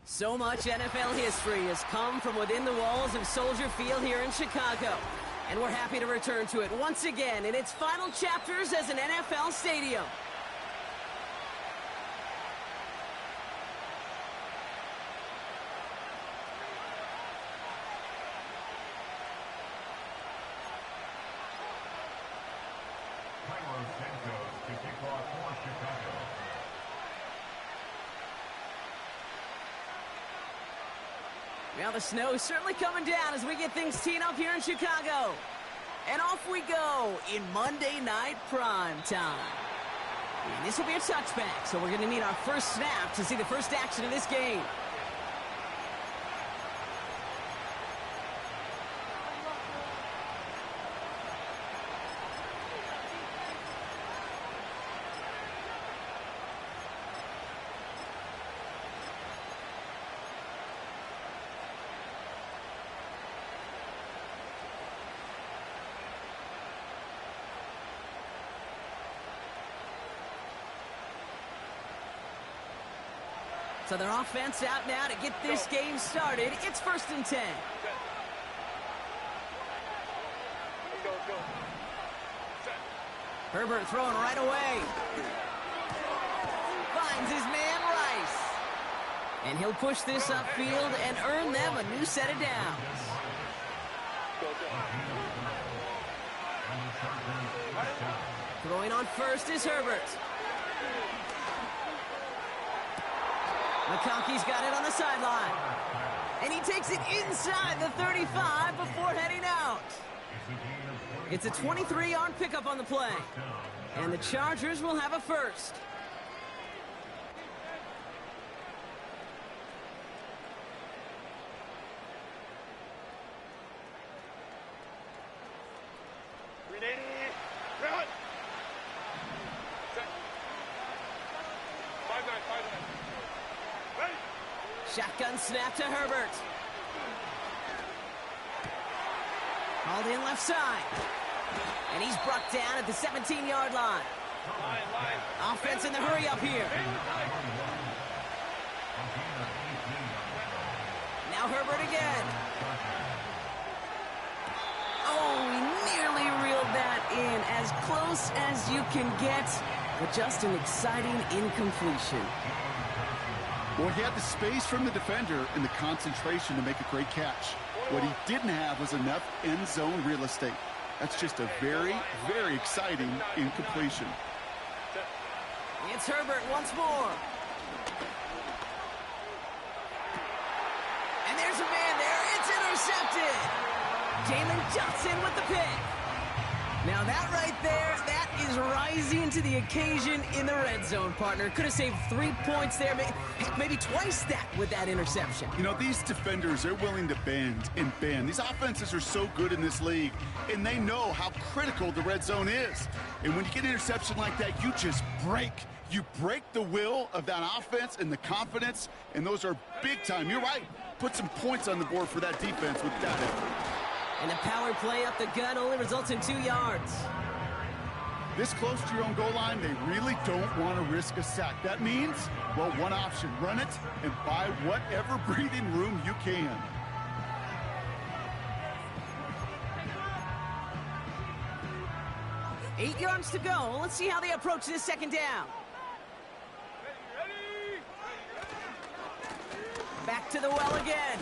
So much NFL history has come from within the walls of Soldier Field here in Chicago. And we're happy to return to it once again in its final chapters as an NFL stadium. Carlos Santos to kick off for Chicago. Now the snow is certainly coming down as we get things teed up here in Chicago. And off we go in Monday Night Prime Time. And this will be a touchback, so we're going to need our first snap to see the first action of this game. So their offense out now to get this game started. It's 1st and 10. Herbert throwing right away. Finds his man Rice. And he'll push this upfield and earn them a new set of downs. Throwing on first is Herbert. McConkey's got it on the sideline. And he takes it inside the 35 before heading out. It's a 23-yard pickup on the play. And the Chargers will have a first. Shotgun snap to Herbert. Hauled in left side. And he's brought down at the 17-yard line. Offense in the hurry up here. Now Herbert again. Oh, he nearly reeled that in. As close as you can get, but just an exciting incompletion. Well, he had the space from the defender and the concentration to make a great catch. What he didn't have was enough end zone real estate. That's just a very, very exciting incompletion. It's Herbert once more. And there's a man there. It's intercepted. Jalen Johnson with the pick. Now that right there, that is rising to the occasion in the red zone, partner. Could have saved 3 points there, maybe twice that with that interception. You know, these defenders, they're willing to bend and bend. These offenses are so good in this league, and they know how critical the red zone is. And when you get an interception like that, you just break. You break the will of that offense and the confidence, and those are big time. You're right. Put some points on the board for that defense with that effort. And the power play up the gut only results in 2 yards. This close to your own goal line, they really don't want to risk a sack. That means, well, one option, run it and buy whatever breathing room you can. Eight yards to go. Let's see how they approach this second down. Back to the well again.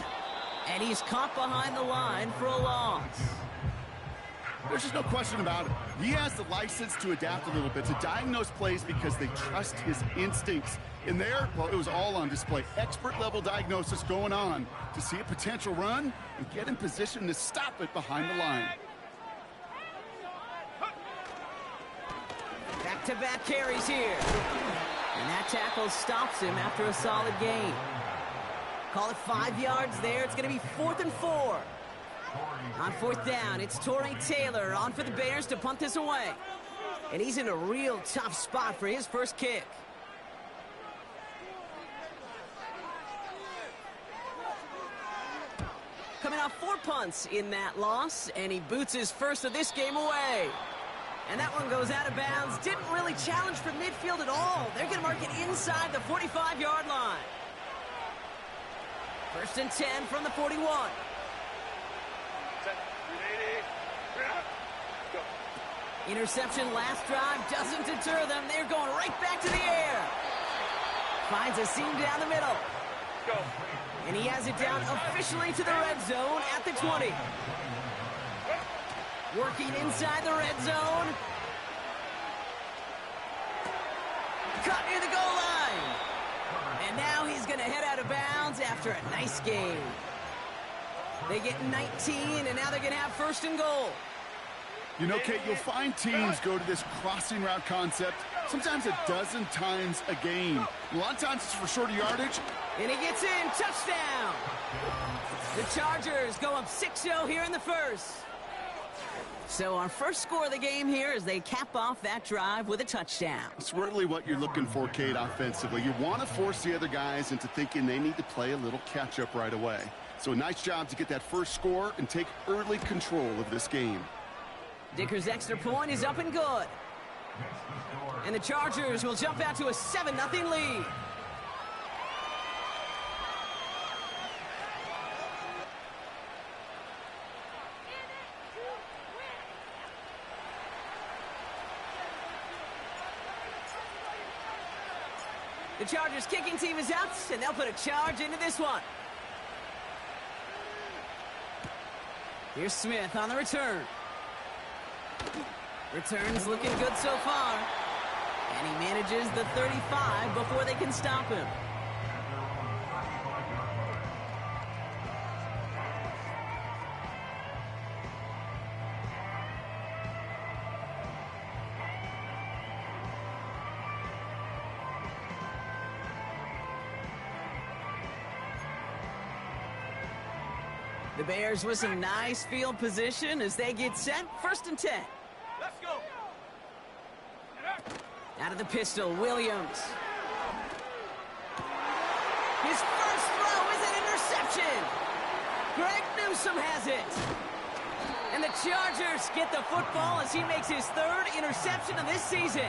And he's caught behind the line for a loss. There's just no question about it. He has the license to adapt a little bit, to diagnose plays because they trust his instincts. And there, well, it was all on display. Expert-level diagnosis going on to see a potential run and get in position to stop it behind the line. Back-to-back carries here. And that tackle stops him after a solid gain. Call it 5 yards there. It's going to be 4th and 4. On 4th down, it's Torrey Taylor on for the Bears to punt this away. And he's in a real tough spot for his first kick. Coming off 4 punts in that loss, and he boots his first of this game away. And that one goes out of bounds. Didn't really challenge for midfield at all. They're going to mark it inside the 45-yard line. First and 10 from the 41. Interception last drive doesn't deter them. They're going right back to the air. Finds a seam down the middle. And he has it down officially to the red zone at the 20. Working inside the red zone. Caught near the goal line. And now he's going to head out of bounds after a nice game. They get 19, and now they're going to have first and goal. You know, Kate, you'll find teams go to this crossing route concept sometimes a dozen times a game. A lot of times it's for shorter yardage. And he gets in. Touchdown. The Chargers go up 6-0 here in the first. So our first score of the game here as they cap off that drive with a touchdown. It's really what you're looking for, Kate, offensively. You want to force the other guys into thinking they need to play a little catch-up right away. So a nice job to get that first score and take early control of this game. Dicker's extra point is up and good. And the Chargers will jump out to a 7-0 lead. The Chargers kicking team is out, and they'll put a charge into this one. Here's Smith on the return. Return's looking good so far. And he manages the 35 before they can stop him. The Bears with some nice field position as they get set. First and 10. Let's go. Out of the pistol, Williams. His first throw is an interception. Greg Newsome has it. And the Chargers get the football as he makes his third interception of this season.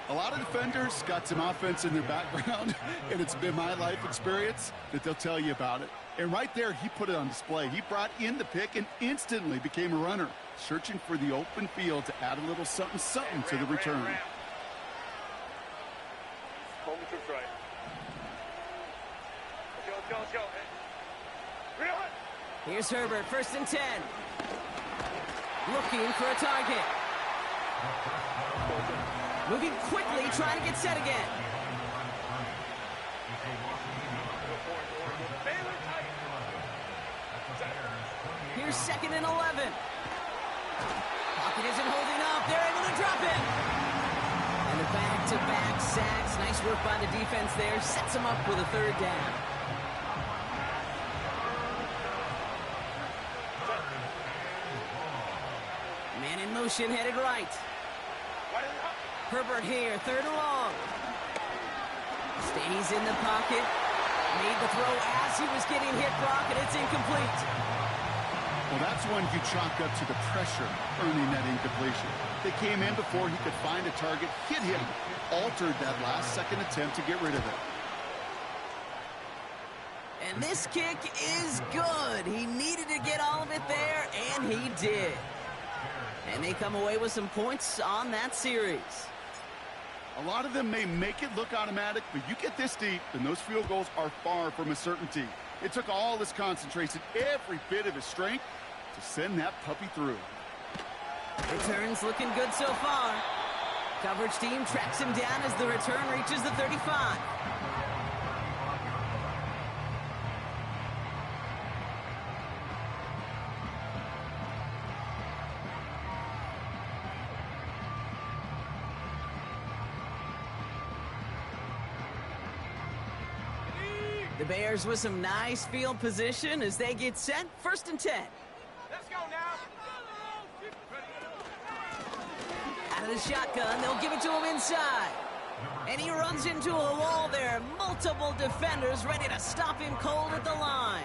A lot of defenders got some offense in their background, and it's been my life experience that they'll tell you about it. And right there, he put it on display. He brought in the pick and instantly became a runner, searching for the open field to add a little something to the return. Hold me to right. Let's go. Reel it. Here's Herbert, first and 10. Looking for a target. Moving quickly, trying to get set again. Here's second and 11. Pocket isn't holding up. They're able to drop him. And the back-to-back sacks. Nice work by the defense there. Sets him up with a third down. Man in motion, headed right. Herbert here, third and long. Stays in the pocket. Made the throw as he was getting hit, Brock, and it's incomplete. Well, that's one you chalk up to the pressure earning that incompletion. They came in before he could find a target, hit him, altered that last-second attempt to get rid of it. And this kick is good. He needed to get all of it there, and he did. And they come away with some points on that series. A lot of them may make it look automatic, but you get this deep, and those field goals are far from a certainty. It took all his concentration, every bit of his strength, to send that puppy through. Return's looking good so far. Coverage team tracks him down as the return reaches the 35. The Bears with some nice field position as they get set. First and 10. Let's go now. Out of the shotgun, they'll give it to him inside. And he runs into a wall there. Multiple defenders ready to stop him cold at the line.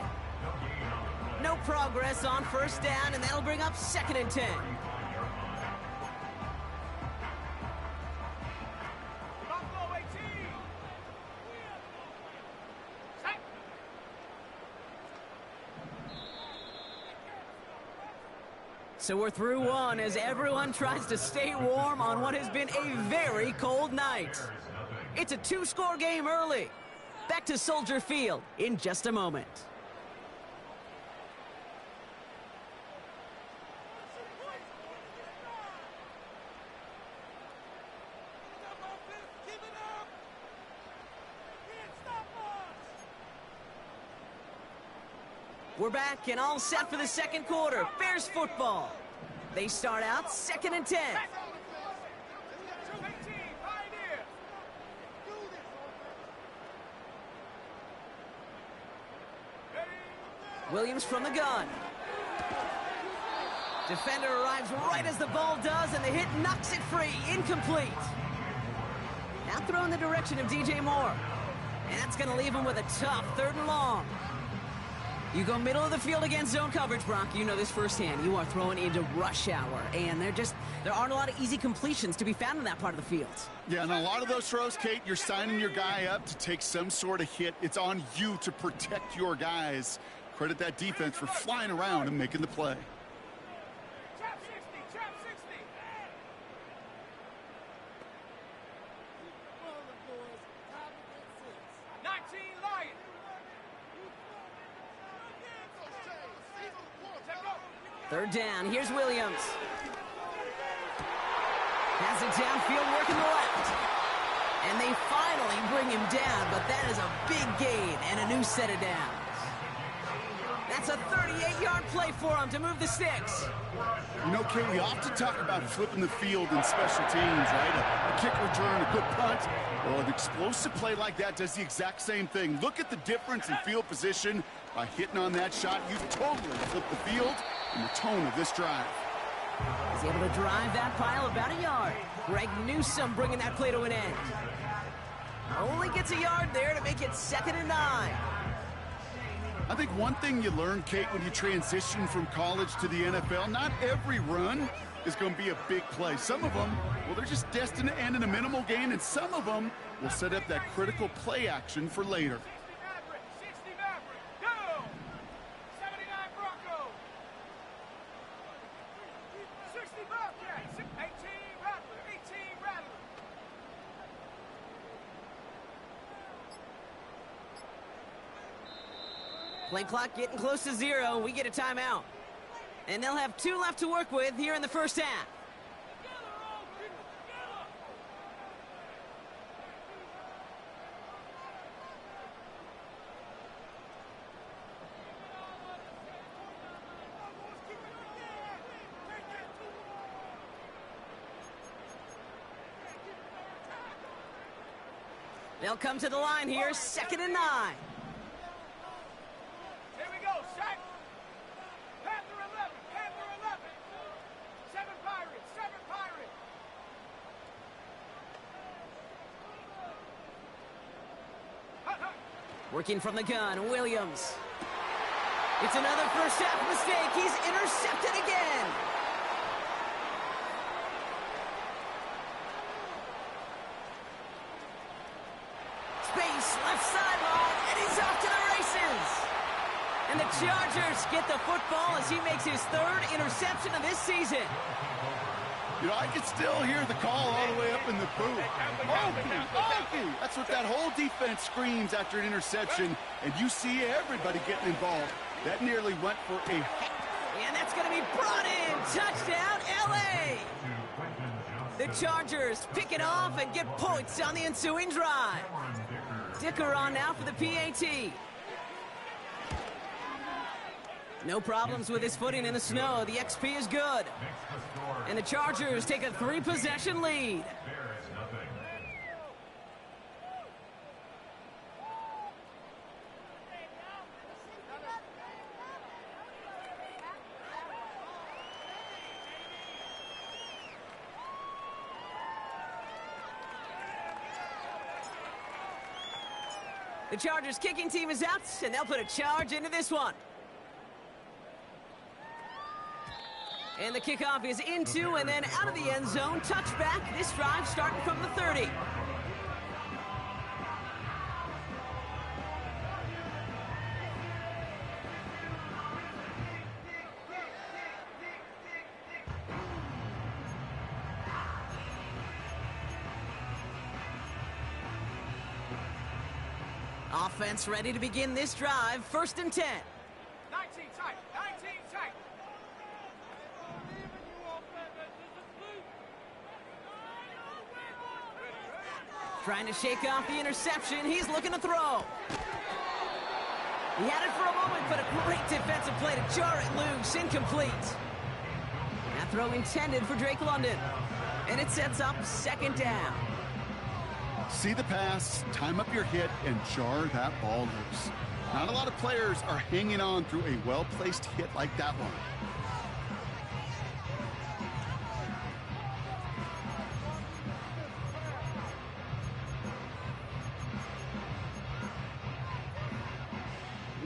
No progress on first down, and that'll bring up second and 10. So we're through one as everyone tries to stay warm on what has been a very cold night. It's a 2-score game early. Back to Soldier Field in just a moment. We're back and all set for the second quarter. Bears football. They start out 2nd and 10. Williams from the gun. Defender arrives right as the ball does, and the hit knocks it free. Incomplete. Now throw in the direction of DJ Moore. And that's going to leave him with a tough 3rd and long. You go middle of the field against zone coverage, Brock. You know this firsthand. You are throwing into rush hour, and there aren't a lot of easy completions to be found in that part of the field. Yeah, and a lot of those throws, Kate, you're signing your guy up to take some sort of hit. It's on you to protect your guys. Credit that defense for flying around and making the play. Trap 60, trap 60. 19 Lions. Third down. Here's Williams. Has it downfield, working the left. And they finally bring him down, but that is a big gain and a new set of downs. That's a 38-yard play for him to move the sticks. You know, Kate, we often talk about flipping the field in special teams, right? A kick return, a good punt. Well, an explosive play like that does the exact same thing. Look at the difference in field position. By hitting on that shot, you totally flip the field and the tone of this drive. He's able to drive that pile about a yard. Greg Newsome bringing that play to an end. Only gets a yard there to make it 2nd and 9. I think one thing you learn, Kate, when you transition from college to the NFL, not every run is going to be a big play. Some of them, well, they're just destined to end in a minimal gain, and some of them will set up that critical play action for later. 60 Maverick, go! 79 Broncos. 60 Bobcats, 18 Rattler, 18 Rattler. Play clock getting close to 0. We get a timeout. And they'll have 2 left to work with here in the first half. They'll come to the line here, 2nd and 9. Here we go, Shaq. Panther 11, Panther 11. 7 Pirates, 7 Pirates. Working from the gun, Williams. It's another first half mistake. He's intercepted again. Space, left sideline, and he's off to the races. And the Chargers get the football as he makes his 3rd interception of this season. You know, I can still hear the call all the way up in the booth. Okie. That's what that whole defense screams after an interception, and you see everybody getting involved. That nearly went for a hop. And that's going to be brought in. Touchdown, L.A. The Chargers pick it off and get points on the ensuing drive. Dicker on now for the PAT. No problems with his footing in the snow. The XP is good. And the Chargers take a 3-possession lead. The Chargers kicking team is out, and they'll put a charge into this one. And the kickoff is into and then out of the end zone. Touchback. This drive starting from the 30. Offense ready to begin this drive. 1st and 10. 19 tight. 19 tight. Trying to shake off the interception. He's looking to throw. He had it for a moment, but a great defensive play to jar it loose. Incomplete. That throw intended for Drake London. And it sets up 2nd down. See the pass, time up your hit, and jar that ball loose. Not a lot of players are hanging on through a well-placed hit like that one.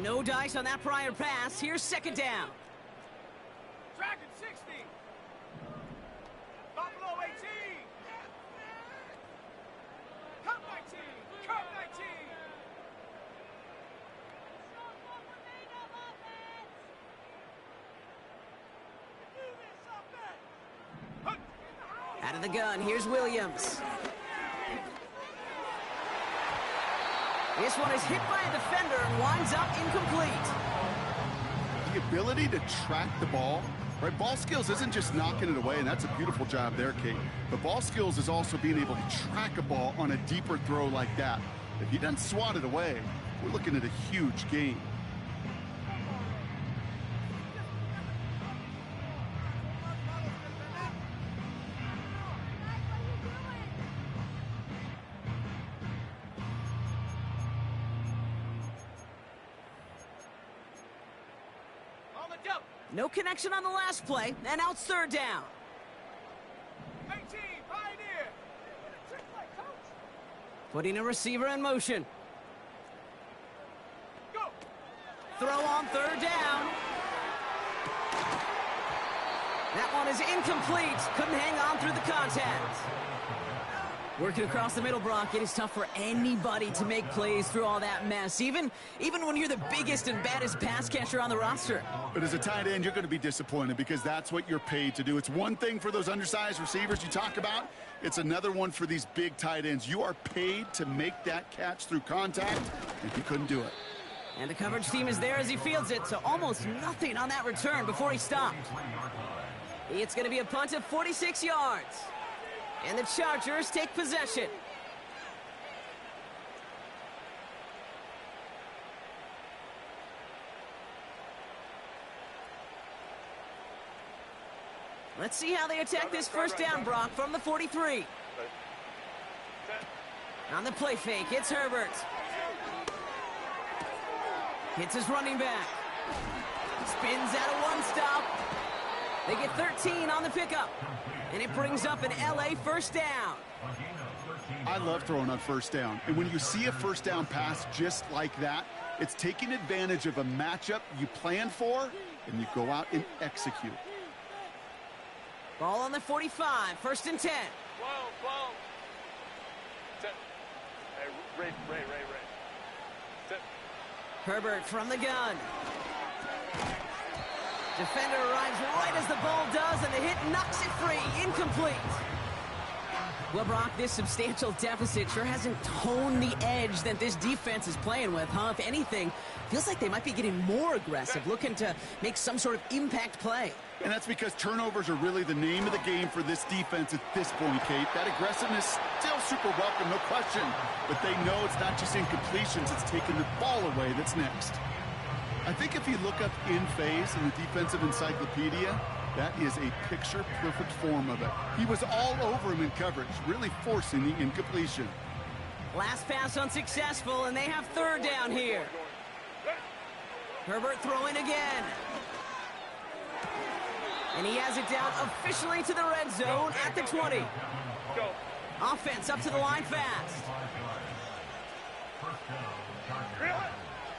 No dice on that prior pass. Here's 2nd down. Dragon 60. Buffalo 18. Cup 19. Cup 19. Out of the gun, here's Williams. This one is hit by a defender and winds up incomplete. The ability to track the ball, right? Ball skills isn't just knocking it away, and that's a beautiful job there, Kate. But ball skills is also being able to track a ball on a deeper throw like that. If he doesn't swat it away, we're looking at a huge gain. On the double. No connection on the last play, and now it's 3rd down. 18. Pioneer. Trick play, coach. Putting a receiver in motion. Go. Throw on 3rd down. That one is incomplete. Couldn't hang on through the contact. Working across the middle, Brock, it is tough for anybody to make plays through all that mess, even when you're the biggest and baddest pass catcher on the roster. But as a tight end, you're going to be disappointed because that's what you're paid to do. It's one thing for those undersized receivers you talk about. It's another one for these big tight ends. You are paid to make that catch through contact, and he couldn't do it. And the coverage team is there as he fields it, so almost nothing on that return before he stopped. It's going to be a punt of 46 yards. And the Chargers take possession. Let's see how they attack this 1st down, Brock, from the 43. On the play fake, it's Herbert. Hits his running back. Spins out of one stop. They get 13 on the pickup. And it brings up an LA 1st down. I love throwing on 1st down. And when you see a 1st down pass just like that, it's taking advantage of a matchup you plan for, and you go out and execute. Ball on the 45, 1st and 10. Whoa. Ray. Herbert from the gun. Defender arrives right as the ball does, and the hit knocks it free. Incomplete. Well, Brock, this substantial deficit sure hasn't toned the edge that this defense is playing with, huh? If anything, feels like they might be getting more aggressive, looking to make some sort of impact play. And that's because turnovers are really the name of the game for this defense at this point, Kate. That aggressiveness still super welcome, no question. But they know it's not just incompletions, it's taking the ball away that's next. I think if you look up in phase in the defensive encyclopedia, that is a picture-perfect form of it. He was all over him in coverage, really forcing the incompletion. Last pass unsuccessful, and they have 3rd down here. Herbert throwing again. And he has it down officially to the red zone at the 20. Go. Offense up to the line fast.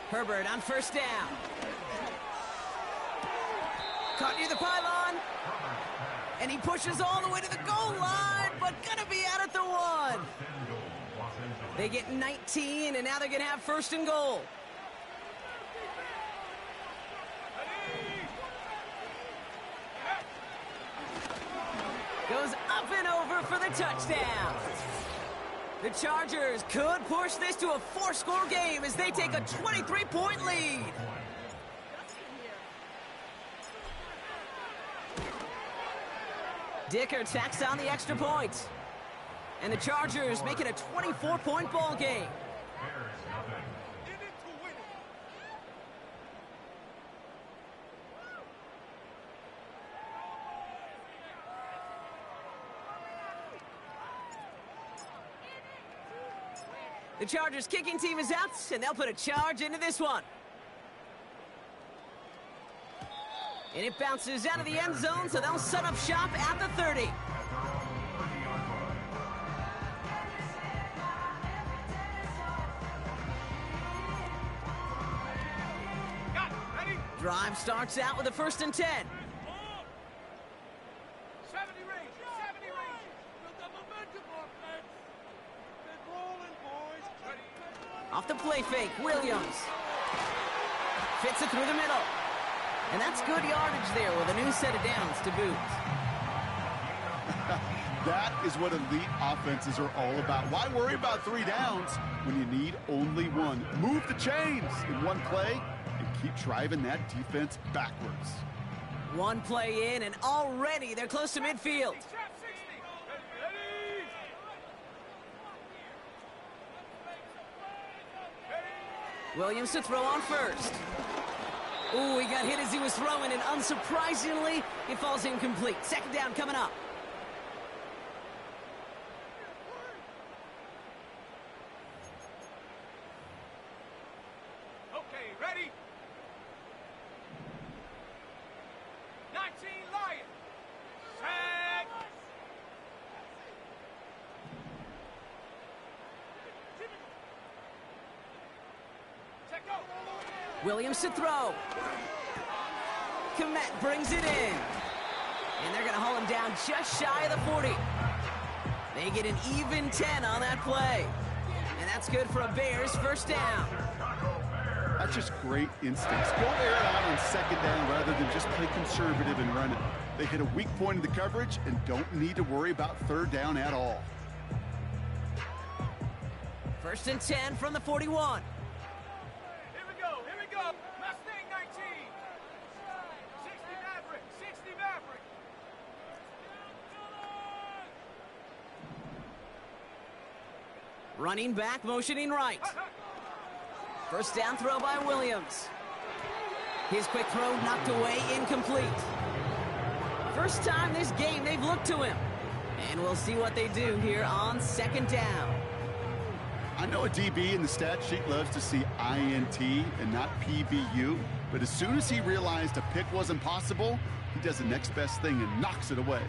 Herbert on 1st down. Caught near the pylon. And he pushes all the way to the goal line, but gonna be out at the 1. They get 19, and now they're gonna have 1st and goal. Goes up and over for the touchdown. The Chargers could push this to a 4-score game as they take a 23-point lead. Dicker tacks on the extra point. And the Chargers make it a 24-point ball game. The Chargers kicking team is out, and they'll put a charge into this one. And it bounces out of the end zone, so they'll set up shop at the 30. Got it. Ready? Drive starts out with a 1st and 10. 70 range. 70 range. Build the momentum, offense. Been rolling, boys. Ready? Off the play fake, Williams. Fits it through the middle. And that's good yardage there with a new set of downs to boot. That is what elite offenses are all about. Why worry about 3 downs when you need only one? Move the chains in one play and keep driving that defense backwards. One play in, and already they're close to midfield. Trap 60. Ready? Williams to throw on first. Ooh, he got hit as he was throwing, and unsurprisingly, it falls incomplete. 2nd down coming up. Okay, ready? 19 Lion. Set. Check go. Williams to throw. Komet brings it in. And they're going to haul him down just shy of the 40. They get an even 10 on that play. And that's good for a Bears 1st down. That's just great instincts. Go air it out on 2nd down rather than just play conservative and run it. They hit a weak point in the coverage and don't need to worry about 3rd down at all. 1st and 10 from the 41. Here we go. Here we go. Mustang 19. 60 Maverick. 60 Maverick. Running back, motioning right. 1st down throw by Williams. His quick throw knocked away, incomplete. First time this game they've looked to him. And we'll see what they do here on 2nd down. I know a DB in the stat sheet loves to see INT and not PBU, but as soon as he realized a pick wasn't possible, he does the next best thing and knocks it away.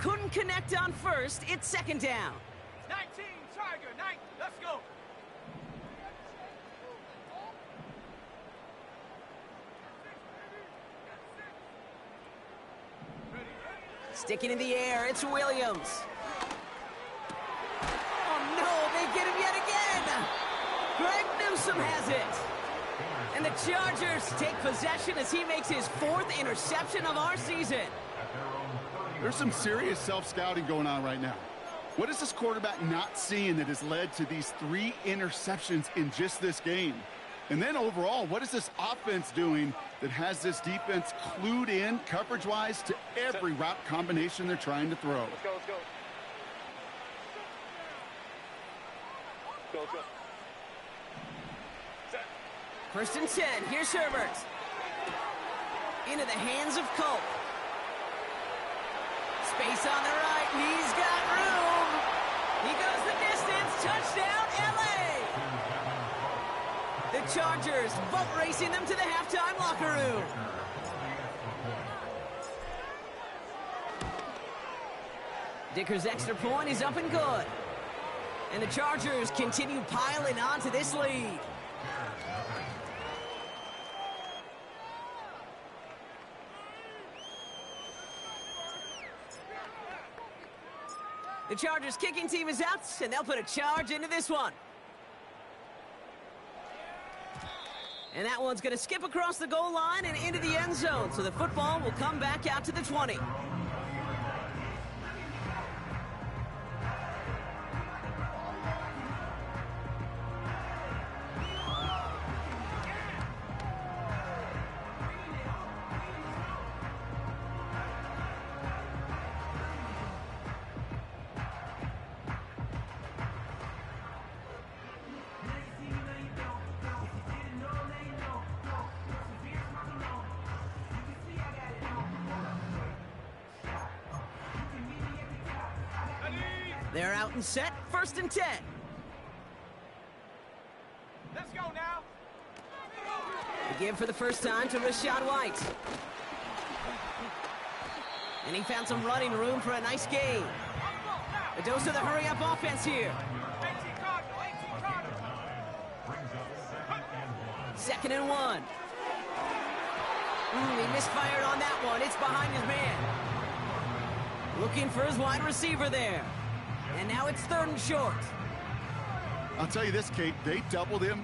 Couldn't connect on first, it's 2nd down. 19 Tiger. 9. Let's go. Sticking in the air, it's Williams. Oh no, they get him yet again! Greg Newsome has it. And the Chargers take possession as he makes his 4th interception of our season. There's some serious self-scouting going on right now. What is this quarterback not seeing that has led to these 3 interceptions in just this game? And then overall, what is this offense doing that has this defense clued in coverage-wise to every route combination they're trying to throw? Let's go. Let's go. Go. Go. Set. 1st and 10, here's Herbert. Into the hands of Culp. Space on the right, he's got room. He goes the distance, touchdown LA. The Chargers boat racing them to the halftime locker room. Dicker's extra point is up and good. And the Chargers continue piling on to this lead. The Chargers kicking team is out, and they'll put a charge into this one. And that one's going to skip across the goal line and into the end zone. So the football will come back out to the 20. They're out and set, 1st and 10. Let's go now. The give for the first time to Rachaad White. And he found some running room for a nice gain. A dose of the hurry-up offense here. 18 Cardinal, 18 Cardinal. 2nd and 1. He misfired on that one. It's behind his man. Looking for his wide receiver there. And now it's 3rd and short. I'll tell you this, Kate, they doubled him.